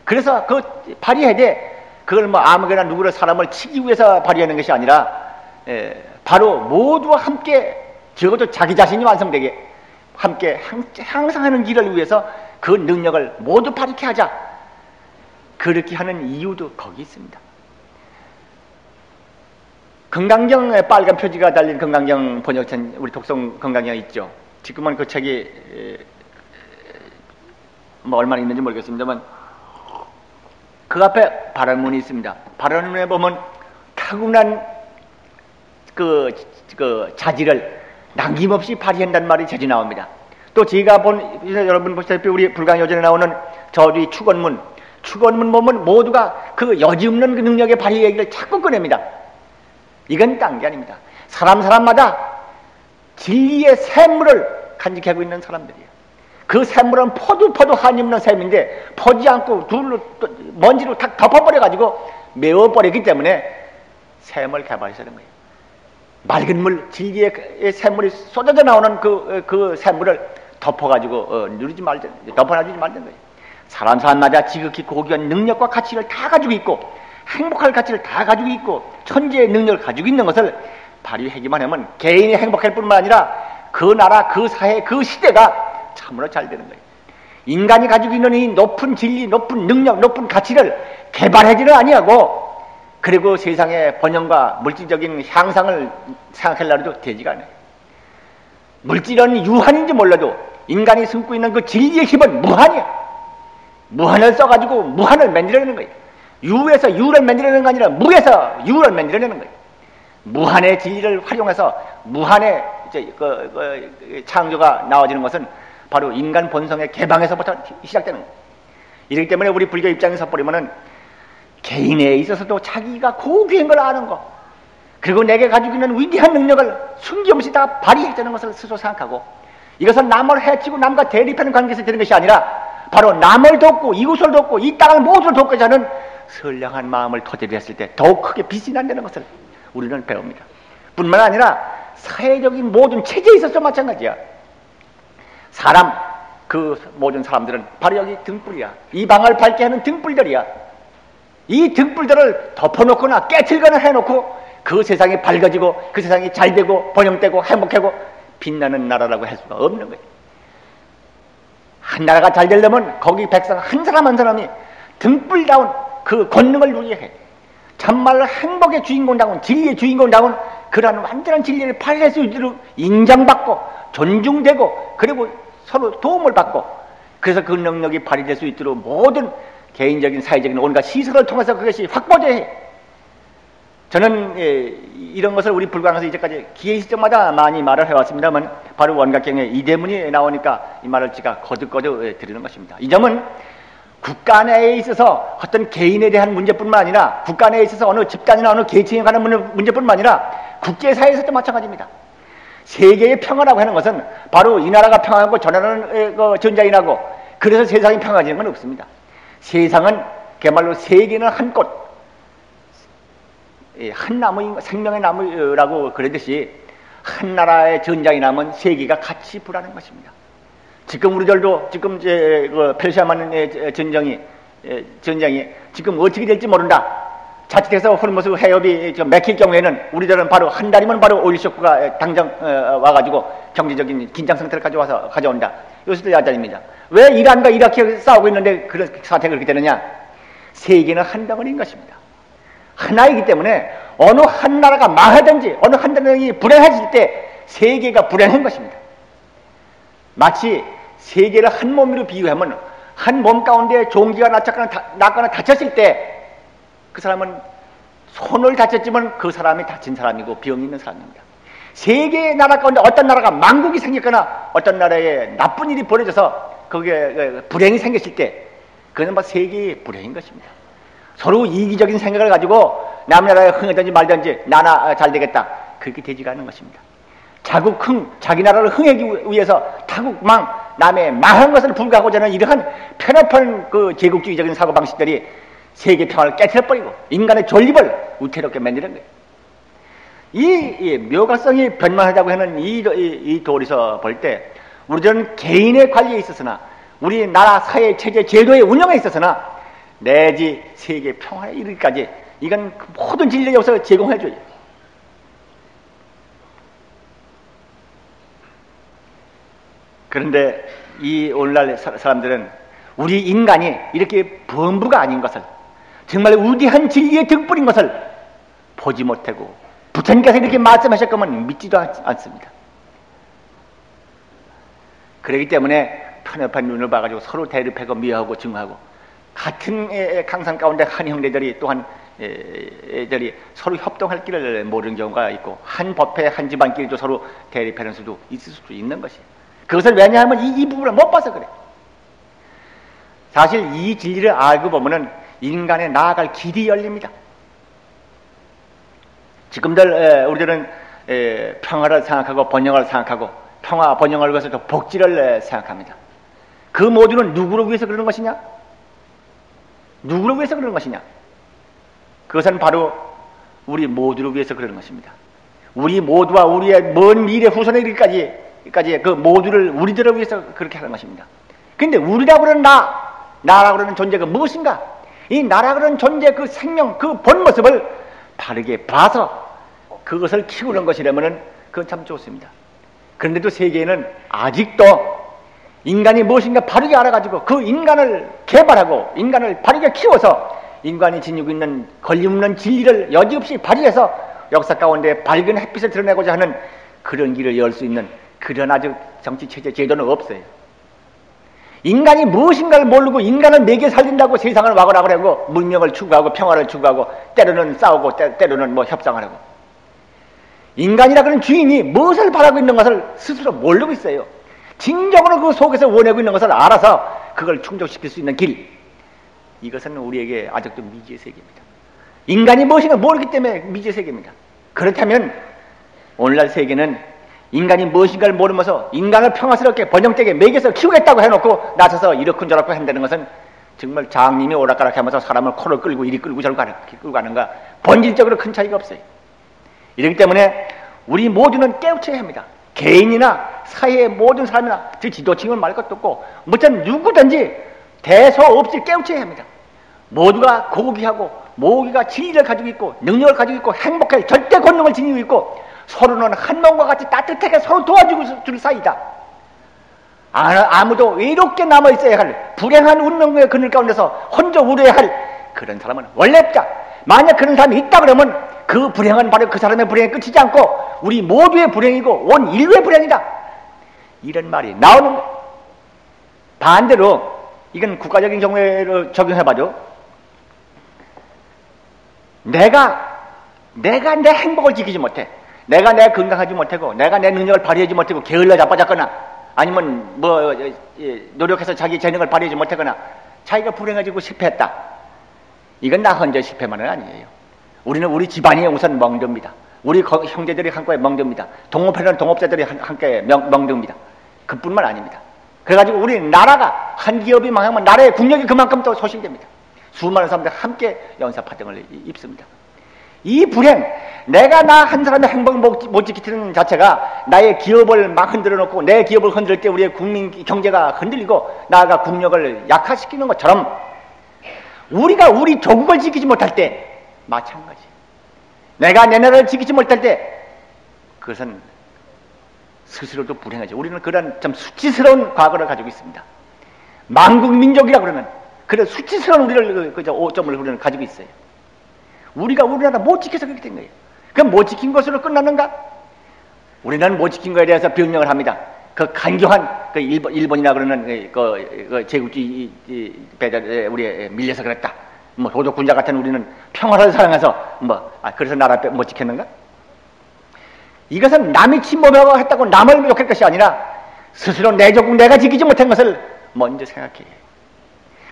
그래서 발휘해야 돼. 그걸 아무거나 누구를 사람을 치기 위해서 발휘하는 것이 아니라, 바로 모두와 함께, 적어도 자기 자신이 완성되게 함께 향상하는 길을 위해서 그 능력을 모두 발휘케 하자. 그렇게 하는 이유도 거기 있습니다. 건강경 빨간 표지가 달린 건강경 번역된 우리 독성 건강경 있죠. 지금은 그 책이 뭐 얼마나 있는지 모르겠습니다만 그 앞에 발언문이 있습니다. 발언문에 보면 타고난 그 자질을 남김없이 발휘한다는 말이 자주 나옵니다. 또 제가 본 여러분 보시다시피 우리 불강요전에 나오는 저주의 축원문 보면 모두가 그 여지없는 그 능력의 발휘 얘기를 자꾸 꺼냅니다. 이건 딴 게 아닙니다. 사람마다 진리의 샘물을 간직하고 있는 사람들이에요. 그 샘물은 포도 한이 없는 샘인데 퍼지 않고 먼지로 다 덮어버려가지고 메워버리기 때문에 샘을 개발해서 하는 거예요. 맑은 물, 진리의 샘물이 쏟아져 나오는 그 샘물을 덮어가지고 덮어놔주지 말던 거예요. 사람마다 지극히 고귀한 능력과 가치를 다 가지고 있고 행복할 가치를 다 가지고 있고 천재의 능력을 가지고 있는 것을 발휘하기만 하면 개인이 행복할 뿐만 아니라 그 나라, 그 사회, 그 시대가 참으로 잘 되는 거예요. 인간이 가지고 있는 이 높은 진리, 높은 능력, 높은 가치를 개발하지는 아니하고 그리고 세상의 번영과 물질적인 향상을 생각하려고 해도 되지가 않아요. 물질은 유한인지 몰라도 인간이 숨고 있는 그 진리의 힘은 무한이야. 무한을 써가지고 무한을 만들어내는 거예요. 유에서 유를 만들어내는 거 아니라 무에서 유를 만들어내는 거예요. 무한의 진리를 활용해서 무한의 창조가 나와지는 것은 바로 인간 본성의 개방에서부터 시작되는 거예요. 이렇기 때문에 우리 불교 입장에서 보려면은 개인에 있어서도 자기가 고귀한 걸 아는 거, 그리고 내게 가지고 있는 위대한 능력을 숨김없이 다 발휘했다는 것을 스스로 생각하고, 이것은 남을 해치고 남과 대립하는 관계에서 되는 것이 아니라 바로 남을 돕고 이웃을 돕고 이 땅을 모두 돕고자 하는 선량한 마음을 토대로 했을 때 더욱 크게 빛이 난다는 것을 우리는 배웁니다. 뿐만 아니라 사회적인 모든 체제에 있어서 마찬가지야. 그 모든 사람들은 바로 여기 등불이야. 이 방을 밝게 하는 등불들이야. 이 등불들을 덮어놓거나 깨트리거나 해놓고 그 세상이 밝아지고 그 세상이 잘되고 번영되고 행복하고 빛나는 나라라고 할 수가 없는 거예요. 한 나라가 잘 되려면 거기 백성 한 사람 한 사람이 등불다운 그 권능을 누려야 해. 참말로 행복의 주인공다운, 진리의 주인공다운 그러한 완전한 진리를 발휘할 수 있도록 인정받고 존중되고 그리고 서로 도움을 받고, 그래서 그 능력이 발휘될 수 있도록 모든 개인적인 사회적인 온갖 시설을 통해서 그것이 확보돼야 해. 저는 이런 것을 우리 불광에서 이제까지 기회 있을 때마다 많이 말을 해왔습니다만 바로 원각경에 이 대문이 나오니까 이 말을 제가 거듭거듭 드리는 것입니다. 이 점은 국가 내에 있어서 어떤 개인에 대한 문제뿐만 아니라 국가 내에 있어서 어느 집단이나 어느 계층에 관한 문제뿐만 아니라 국제사회에서도 마찬가지입니다. 세계의 평화라고 하는 것은 바로 이 나라가 평화하고 저 나라는 전쟁이 나고 그래서 세상이 평화지는 건 없습니다. 세상은 그야말로 세계는 한 꽃, 한 나무인 생명의 나무라고 그러듯이 한 나라의 전장이 나면 세계가 같이 불하는 것입니다. 지금 우리들도 지금 페르시아만의 전쟁이 지금 어떻게 될지 모른다. 자칫해서 호르무즈 해협이 막힐 경우에는 우리들은 바로 한 달이면 바로 오일 쇼크가 당장 와가지고 경제적인 긴장 상태를 가져온다. 이것도 야단입니다. 왜 이란과 이라크에 싸우고 있는데 그런 사태가 그렇게 되느냐? 세계는 한 덩어리인 것입니다. 하나이기 때문에 어느 한 나라가 망하든지 어느 한 나라가 불행해질 때 세계가 불행한 것입니다. 마치 세계를 한 몸으로 비유하면 한 몸 가운데 종기가 났거나 다쳤을 때 그 사람은 손을 다쳤지만 그 사람이 다친 사람이고 병이 있는 사람입니다. 세계의 나라 가운데 어떤 나라가 망국이 생겼거나 어떤 나라에 나쁜 일이 벌어져서 거기에 불행이 생겼을 때 그건 세계의 불행인 것입니다. 서로 이기적인 생각을 가지고 남 나라에 흥하든지 말든지 나나 잘 되겠다, 그렇게 되지가 않는 것입니다. 자기 나라를 흥하기 위해서 타국망, 남의 망한 것을 불가하고자 하는 이러한 편협한 그 제국주의적인 사고방식들이 세계 평화를 깨트려버리고 인간의 존립을 우태롭게 만드는 거예요. 이 묘가성이 변만하다고 하는 이 도리서 볼 때 우리들은 개인의 관리에 있어서나 우리 나라 사회 체제 제도의 운영에 있어서나 내지 세계 평화에 이르기까지 이건 모든 진리를 여기서 제공해줘요. 그런데 이 오늘날 사람들은 우리 인간이 이렇게 범부가 아닌 것을, 정말 위대한 진리의 등불인 것을 보지 못하고 부처님께서 이렇게 말씀하셨건만 믿지도 않습니다. 그렇기 때문에 편협한 눈을 봐가지고 서로 대립하고 미워하고 증오하고, 같은 강산 가운데 한 형제들이 또한 애들이 서로 협동할 길을 모르는 경우가 있고, 한 법회 한 집안끼리도 서로 대립하는 수도 있을 수도 있는 것이에요. 그것을 왜냐하면 이 부분을 못 봐서 그래. 사실 이 진리를 알고 보면은 인간의 나아갈 길이 열립니다. 지금들 우리들은 평화를 생각하고 번영을 생각하고, 평화 번영을 위해서 또 복지를 생각합니다. 그 모두는 누구를 위해서 그러는 것이냐? 누구를 위해서 그러는 것이냐? 그것은 바로 우리 모두를 위해서 그러는 것입니다. 우리 모두와 우리의 먼 미래 후손에 이르기까지 그 모두를 우리들을 위해서 그렇게 하는 것입니다. 그런데 우리라고 그러는 나라고 그러는 존재가 무엇인가? 이 나라고 그러는 존재 그 생명, 그 본 모습을 바르게 봐서 그것을 키우는 것이라면은 그건 참 좋습니다. 그런데도 세계에는 아직도 인간이 무엇인가 바르게 알아가지고 그 인간을 개발하고 인간을 바르게 키워서 인간이 지니고 있는 걸림없는 진리를 여지없이 발휘해서 역사 가운데 밝은 햇빛을 드러내고자 하는 그런 길을 열 수 있는 그런 아주 정치체제 제도는 없어요. 인간이 무엇인가를 모르고 인간을 매개 살린다고 세상을 와거라고 하고 문명을 추구하고 평화를 추구하고 때로는 싸우고 때로는 뭐 협상을 하고, 인간이라 그런 주인이 무엇을 바라고 있는 것을 스스로 모르고 있어요. 진정으로 그 속에서 원하고 있는 것을 알아서 그걸 충족시킬 수 있는 길, 이것은 우리에게 아직도 미지의 세계입니다. 인간이 무엇인가 모르기 때문에 미지의 세계입니다. 그렇다면 오늘날 세계는 인간이 무엇인가를 모르면서 인간을 평화스럽게 번영되게 매개서 키우겠다고 해놓고 나서서 이렇군저렇고 한다는 것은 정말 장님이 오락가락하면서 사람을 코를 끌고 이리 끌고 저리 끌고 가는가, 본질적으로 큰 차이가 없어요. 이렇기 때문에 우리 모두는 깨우쳐야 합니다. 개인이나 사회의 모든 사람이나 저 지도층은 말 것도 없고 무슨 누구든지 대소 없이 깨우쳐야 합니다. 모두가 고귀하고 모기가 진리를 가지고 있고 능력을 가지고 있고 행복할 절대 권능을 지니고 있고 서로는 한 몸과 같이 따뜻하게 서로 도와주고 줄 사이다. 아무도 외롭게 남아있어야 할 불행한 운명의 그늘 가운데서 혼자 울어야 할 그런 사람은 원래 없다. 만약 그런 사람이 있다 그러면 그 불행은 바로 그 사람의 불행에 끝이지 않고 우리 모두의 불행이고 온 인류의 불행이다. 이런 말이 나오는 거예요. 반대로 이건 국가적인 경우로 적용해봐도 내가 내 행복을 지키지 못해, 내가 건강하지 못하고 내가 내 능력을 발휘하지 못하고 게을러 자빠졌거나 아니면 뭐 노력해서 자기 재능을 발휘하지 못하거나 자기가 불행해지고 실패했다. 이건 나 혼자 실패만은 아니에요. 우리는 우리 집안이 우선 멍듭니다. 우리 형제들이 한꺼에 멍듭니다. 동업하는 동업자들이 한꺼에 멍듭니다. 그뿐만 아닙니다. 그래가지고 우리 나라가 한 기업이 망하면 나라의 국력이 그만큼 또 소실됩니다. 수많은 사람들이 함께 연사파등을 입습니다. 이 불행, 내가 나 한 사람의 행복을 못 지키는 자체가 나의 기업을 막 흔들어 놓고 내 기업을 흔들 때 우리의 국민 경제가 흔들리고 나아가 국력을 약화시키는 것처럼 우리가 우리 조국을 지키지 못할 때 마찬가지. 내가 내 나라를 지키지 못할 때 그것은 스스로도 불행하죠. 우리는 그런 좀 수치스러운 과거를 가지고 있습니다. 만국민족이라고 그러는 그런 수치스러운 우리를 오점을 우리는 가지고 있어요. 우리가 우리나라 못 지켜서 그렇게 된 거예요. 그럼 못 지킨 것으로 끝났는가? 우리는 못 지킨 것에 대해서 변명을 합니다. 그 간교한 그 일본이라 그러는 그 제국주의 배달에 우리에 밀려서 그랬다. 뭐 도적군자 같은 우리는 평화를 사랑해서 그래서 나라 못 지켰는가? 이것은 남이 침범하고 했다고 남을 욕할 것이 아니라 스스로 내 조국 내가 지키지 못한 것을 먼저 생각해.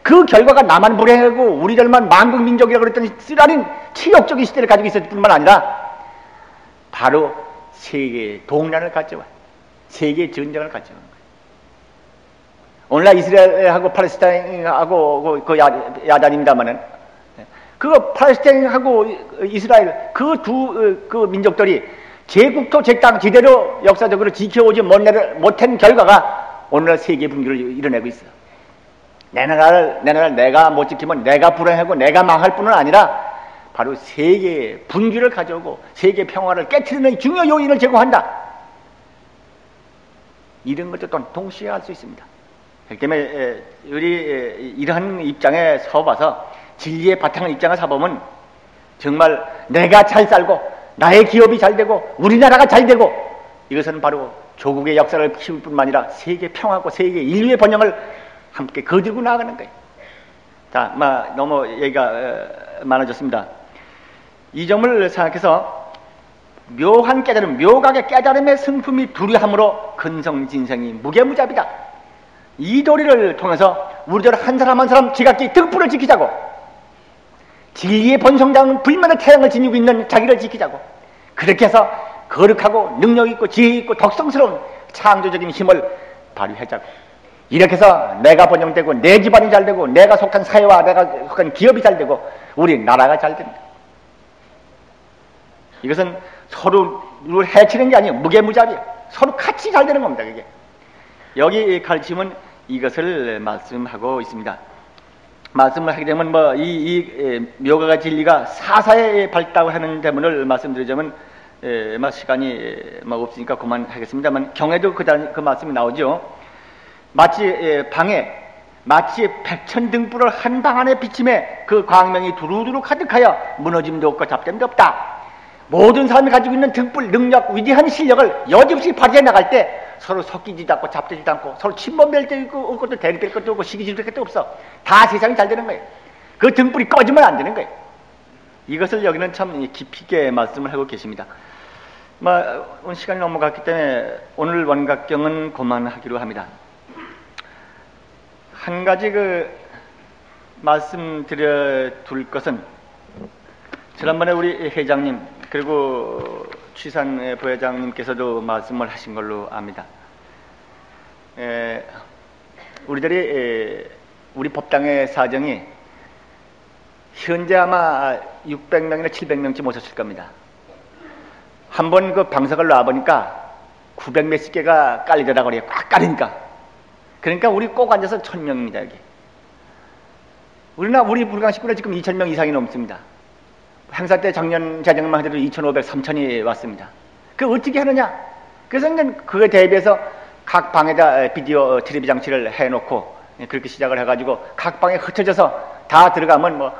그 결과가 나만 불행하고 우리들만 만국민족이라고 그랬더니 쓰라린 치욕적인 시대를 가지고 있었을 뿐만 아니라 바로 세계의 동란을 가져와 세계의 전쟁을 가져온 거예요. 오늘날 이스라엘하고 팔레스타인하고 그 야단입니다마는 그 팔레스타인하고 이스라엘 그 두 민족들이 제국토 제땅 제대로 역사적으로 지켜오지 못한 결과가 오늘날 세계 분기를 이뤄내고 있어요. 내 나라를 내가 못 지키면 내가 불행하고 내가 망할 뿐은 아니라 바로 세계의 분기를 가져오고 세계 평화를 깨트리는 중요 요인을 제공한다. 이런 것도 또 동시에 할 수 있습니다. 그렇기 때문에 우리 이러한 입장에 서봐서 진리의 바탕 입장을 서보면 정말 내가 잘 살고 나의 기업이 잘 되고 우리나라가 잘 되고 이것은 바로 조국의 역사를 키울 뿐만 아니라 세계 평화고 세계 인류의 번영을 함께 거두고 나아가는 거예요. 자, 너무 얘기가 많아졌습니다. 이 점을 생각해서 묘한 깨달음, 묘각의 깨달음의 성품이 두려함으로 근성진성이 무게무잡이다. 이 도리를 통해서 우리들 한 사람 한 사람 지각기 등불을 지키자고, 진리의 본성장 불면의 태양을 지니고 있는 자기를 지키자고, 그렇게 해서 거룩하고 능력있고 지혜있고 덕성스러운 창조적인 힘을 발휘하자고, 이렇게 해서 내가 번영되고 내 집안이 잘되고 내가 속한 사회와 내가 속한 기업이 잘되고 우리 나라가 잘된다. 이것은 서로를 해치는 게 아니에요. 무게무잡이에요. 서로 같이 잘되는 겁니다. 그게 여기 가르침은 이것을 말씀하고 있습니다. 말씀을 하게 되면 이 묘가가 진리가 사사에 밝다고 하는 대문을 말씀드리자면 시간이 없으니까 그만하겠습니다만, 경에도 그 말씀이 나오죠. 마치 방에 마치 백천등불을 한 방 안에 비침에 그 광명이 두루두루 가득하여 무너짐도 없고 잡됨도 없다. 모든 사람이 가지고 있는 등불 능력, 위대한 실력을 여지없이 발휘해 나갈 때 서로 섞이지도 않고 잡지도 않고 서로 침범될 때 없고 또 대립될 것도 없고 시기질될 것도 없어. 다 세상이 잘 되는 거예요. 그 등불이 꺼지면 안 되는 거예요. 이것을 여기는 참 깊이 있게 말씀을 하고 계십니다. 오늘 시간이 넘어갔기 때문에 오늘 원각경은 그만하기로 합니다. 한 가지 말씀드려 둘 것은, 지난번에 우리 회장님 그리고 취산 부회장님께서도 말씀을 하신 걸로 압니다. 우리 법당의 사정이 현재 아마 600명이나 700명쯤 오셨을 겁니다. 한번 그 방석을 놔보니까 900몇십 개가 깔리더라고 그래요. 꽉 깔리니까. 그러니까 우리 꼭 앉아서 1000명입니다, 여기. 우리 불강 식구는 지금 2000명 이상이 넘습니다. 행사 때 작년 재작년만 해도 2500, 3000이 왔습니다. 그 어떻게 하느냐? 그래서 그에 대비해서 각 방에다 비디오 텔레비 장치를 해놓고 그렇게 시작을 해가지고 각 방에 흩어져서 다 들어가면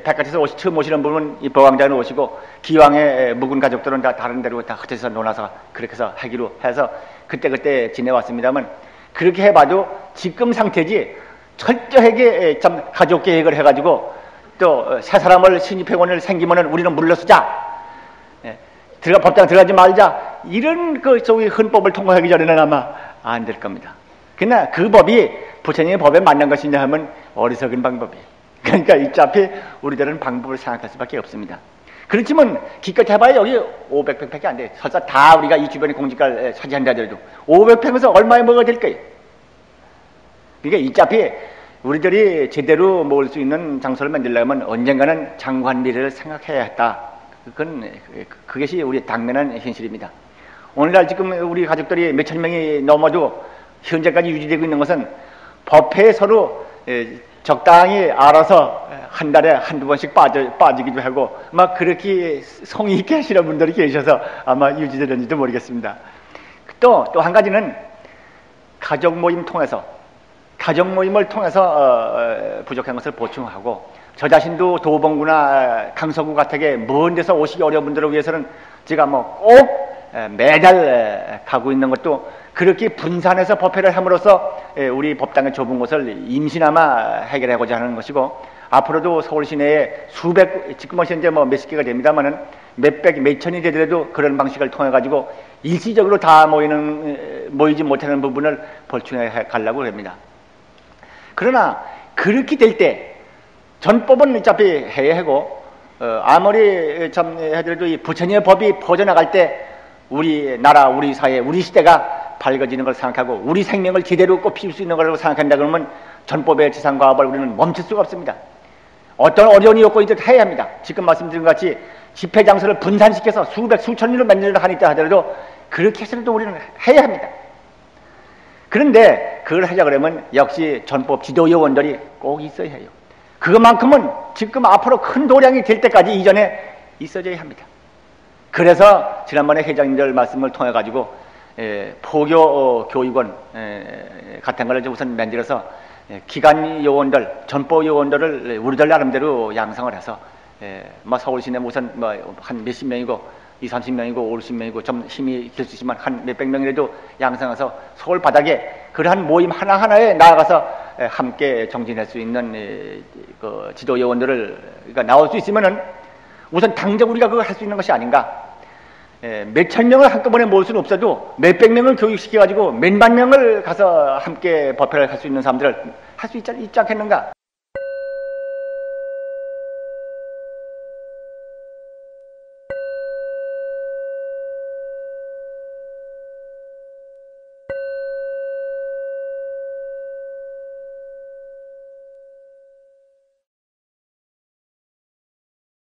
바깥에서 처음 오시는 분은 이 보강자는 오시고 기왕의 묵은 가족들은 다 다른 데로 다 흩어져서 놀아서 그렇게 해서 하기로 해서 그때 지내왔습니다만, 그렇게 해봐도 지금 상태지 철저하게 참 가족 계획을 해가지고 또 새 사람을 신입회원을 생기면은 우리는 물러서자, 법당 들어가지 말자, 이런 소위 헌법을 통과하기 전에는 아마 안 될 겁니다. 그러나 그 법이 부처님의 법에 맞는 것이냐 하면 어리석은 방법이에요. 그러니까 어차피 우리들은 방법을 생각할 수밖에 없습니다. 그렇지만 기껏 해봐야 여기 500평밖에 안 돼요. 설사 다 우리가 이 주변에 공직을 차지한다 하더라도 500평에서 얼마에 먹어야 될 거예요. 그러니까 어차피 우리들이 제대로 먹을 수 있는 장소를 만들려면 언젠가는 장관 미래를 생각해야 했다. 그것이 우리 당면한 현실입니다. 오늘날 지금 우리 가족들이 몇천 명이 넘어도 현재까지 유지되고 있는 것은 법회에 서로 적당히 알아서 한 달에 한두 번씩 빠지기도 하고 그렇게 성의 있게 하시는 분들이 계셔서 아마 유지되는지도 모르겠습니다. 또 한 가지는 가족 모임을 통해서 부족한 것을 보충하고, 저 자신도 도봉구나 강서구 같게 먼 데서 오시기 어려운 분들을 위해서는 제가 꼭 매달 가고 있는 것도 그렇게 분산해서 법회를 함으로써 우리 법당의 좁은 곳을 임시나마 해결하고자 하는 것이고, 앞으로도 서울 시내에 지금 현재 몇십 개가 됩니다만은 몇백, 몇천이 되더라도 그런 방식을 통해 가지고 일시적으로 다 모이지 못하는 부분을 볼충해 가려고 합니다. 그러나 그렇게 될 때 전법은 어차피 해야 하고, 아무리 참 해더라도 이 부처님의 법이 퍼져나갈 때 우리 나라, 우리 사회, 우리 시대가 밝아지는 걸 생각하고 우리 생명을 제대로 꽃피울 수 있는 거라고 생각한다 그러면 전법의 지상과업을 우리는 멈출 수가 없습니다. 어떤 어려움이 없고 이제 해야 합니다. 지금 말씀드린 것 같이 집회 장소를 분산시켜서 수백, 수천리로 만들어 하니까 하더라도 그렇게 해서라도 우리는 해야 합니다. 그런데 그걸 하자 그러면 역시 전법 지도 요원들이 꼭 있어야 해요. 그것만큼은 지금 앞으로 큰 도량이 될 때까지 이전에 있어줘야 합니다. 그래서 지난번에 회장님들 말씀을 통해 가지고 포교 교육원 같은 걸 우선 만들어서 기관 요원들, 전법 요원들을 우리들 나름대로 양성을 해서 서울 시내 우선 한 몇십 명이고 20, 30명이고 50, 50명이고 좀 힘이 될 수 있지만 한 몇백 명이라도 양성해서 서울 바닥에 그러한 모임 하나하나에 나아가서 함께 정진할 수 있는 그 지도 요원들을 그러니까 나올 수 있으면은 우선 당장 우리가 그걸 할 수 있는 것이 아닌가. 몇천 명을 한꺼번에 모을 수는 없어도 몇백 명을 교육시켜가지고 몇만 명을 가서 함께 법회를 할 수 있는 사람들을 할 수 있지 않겠는가.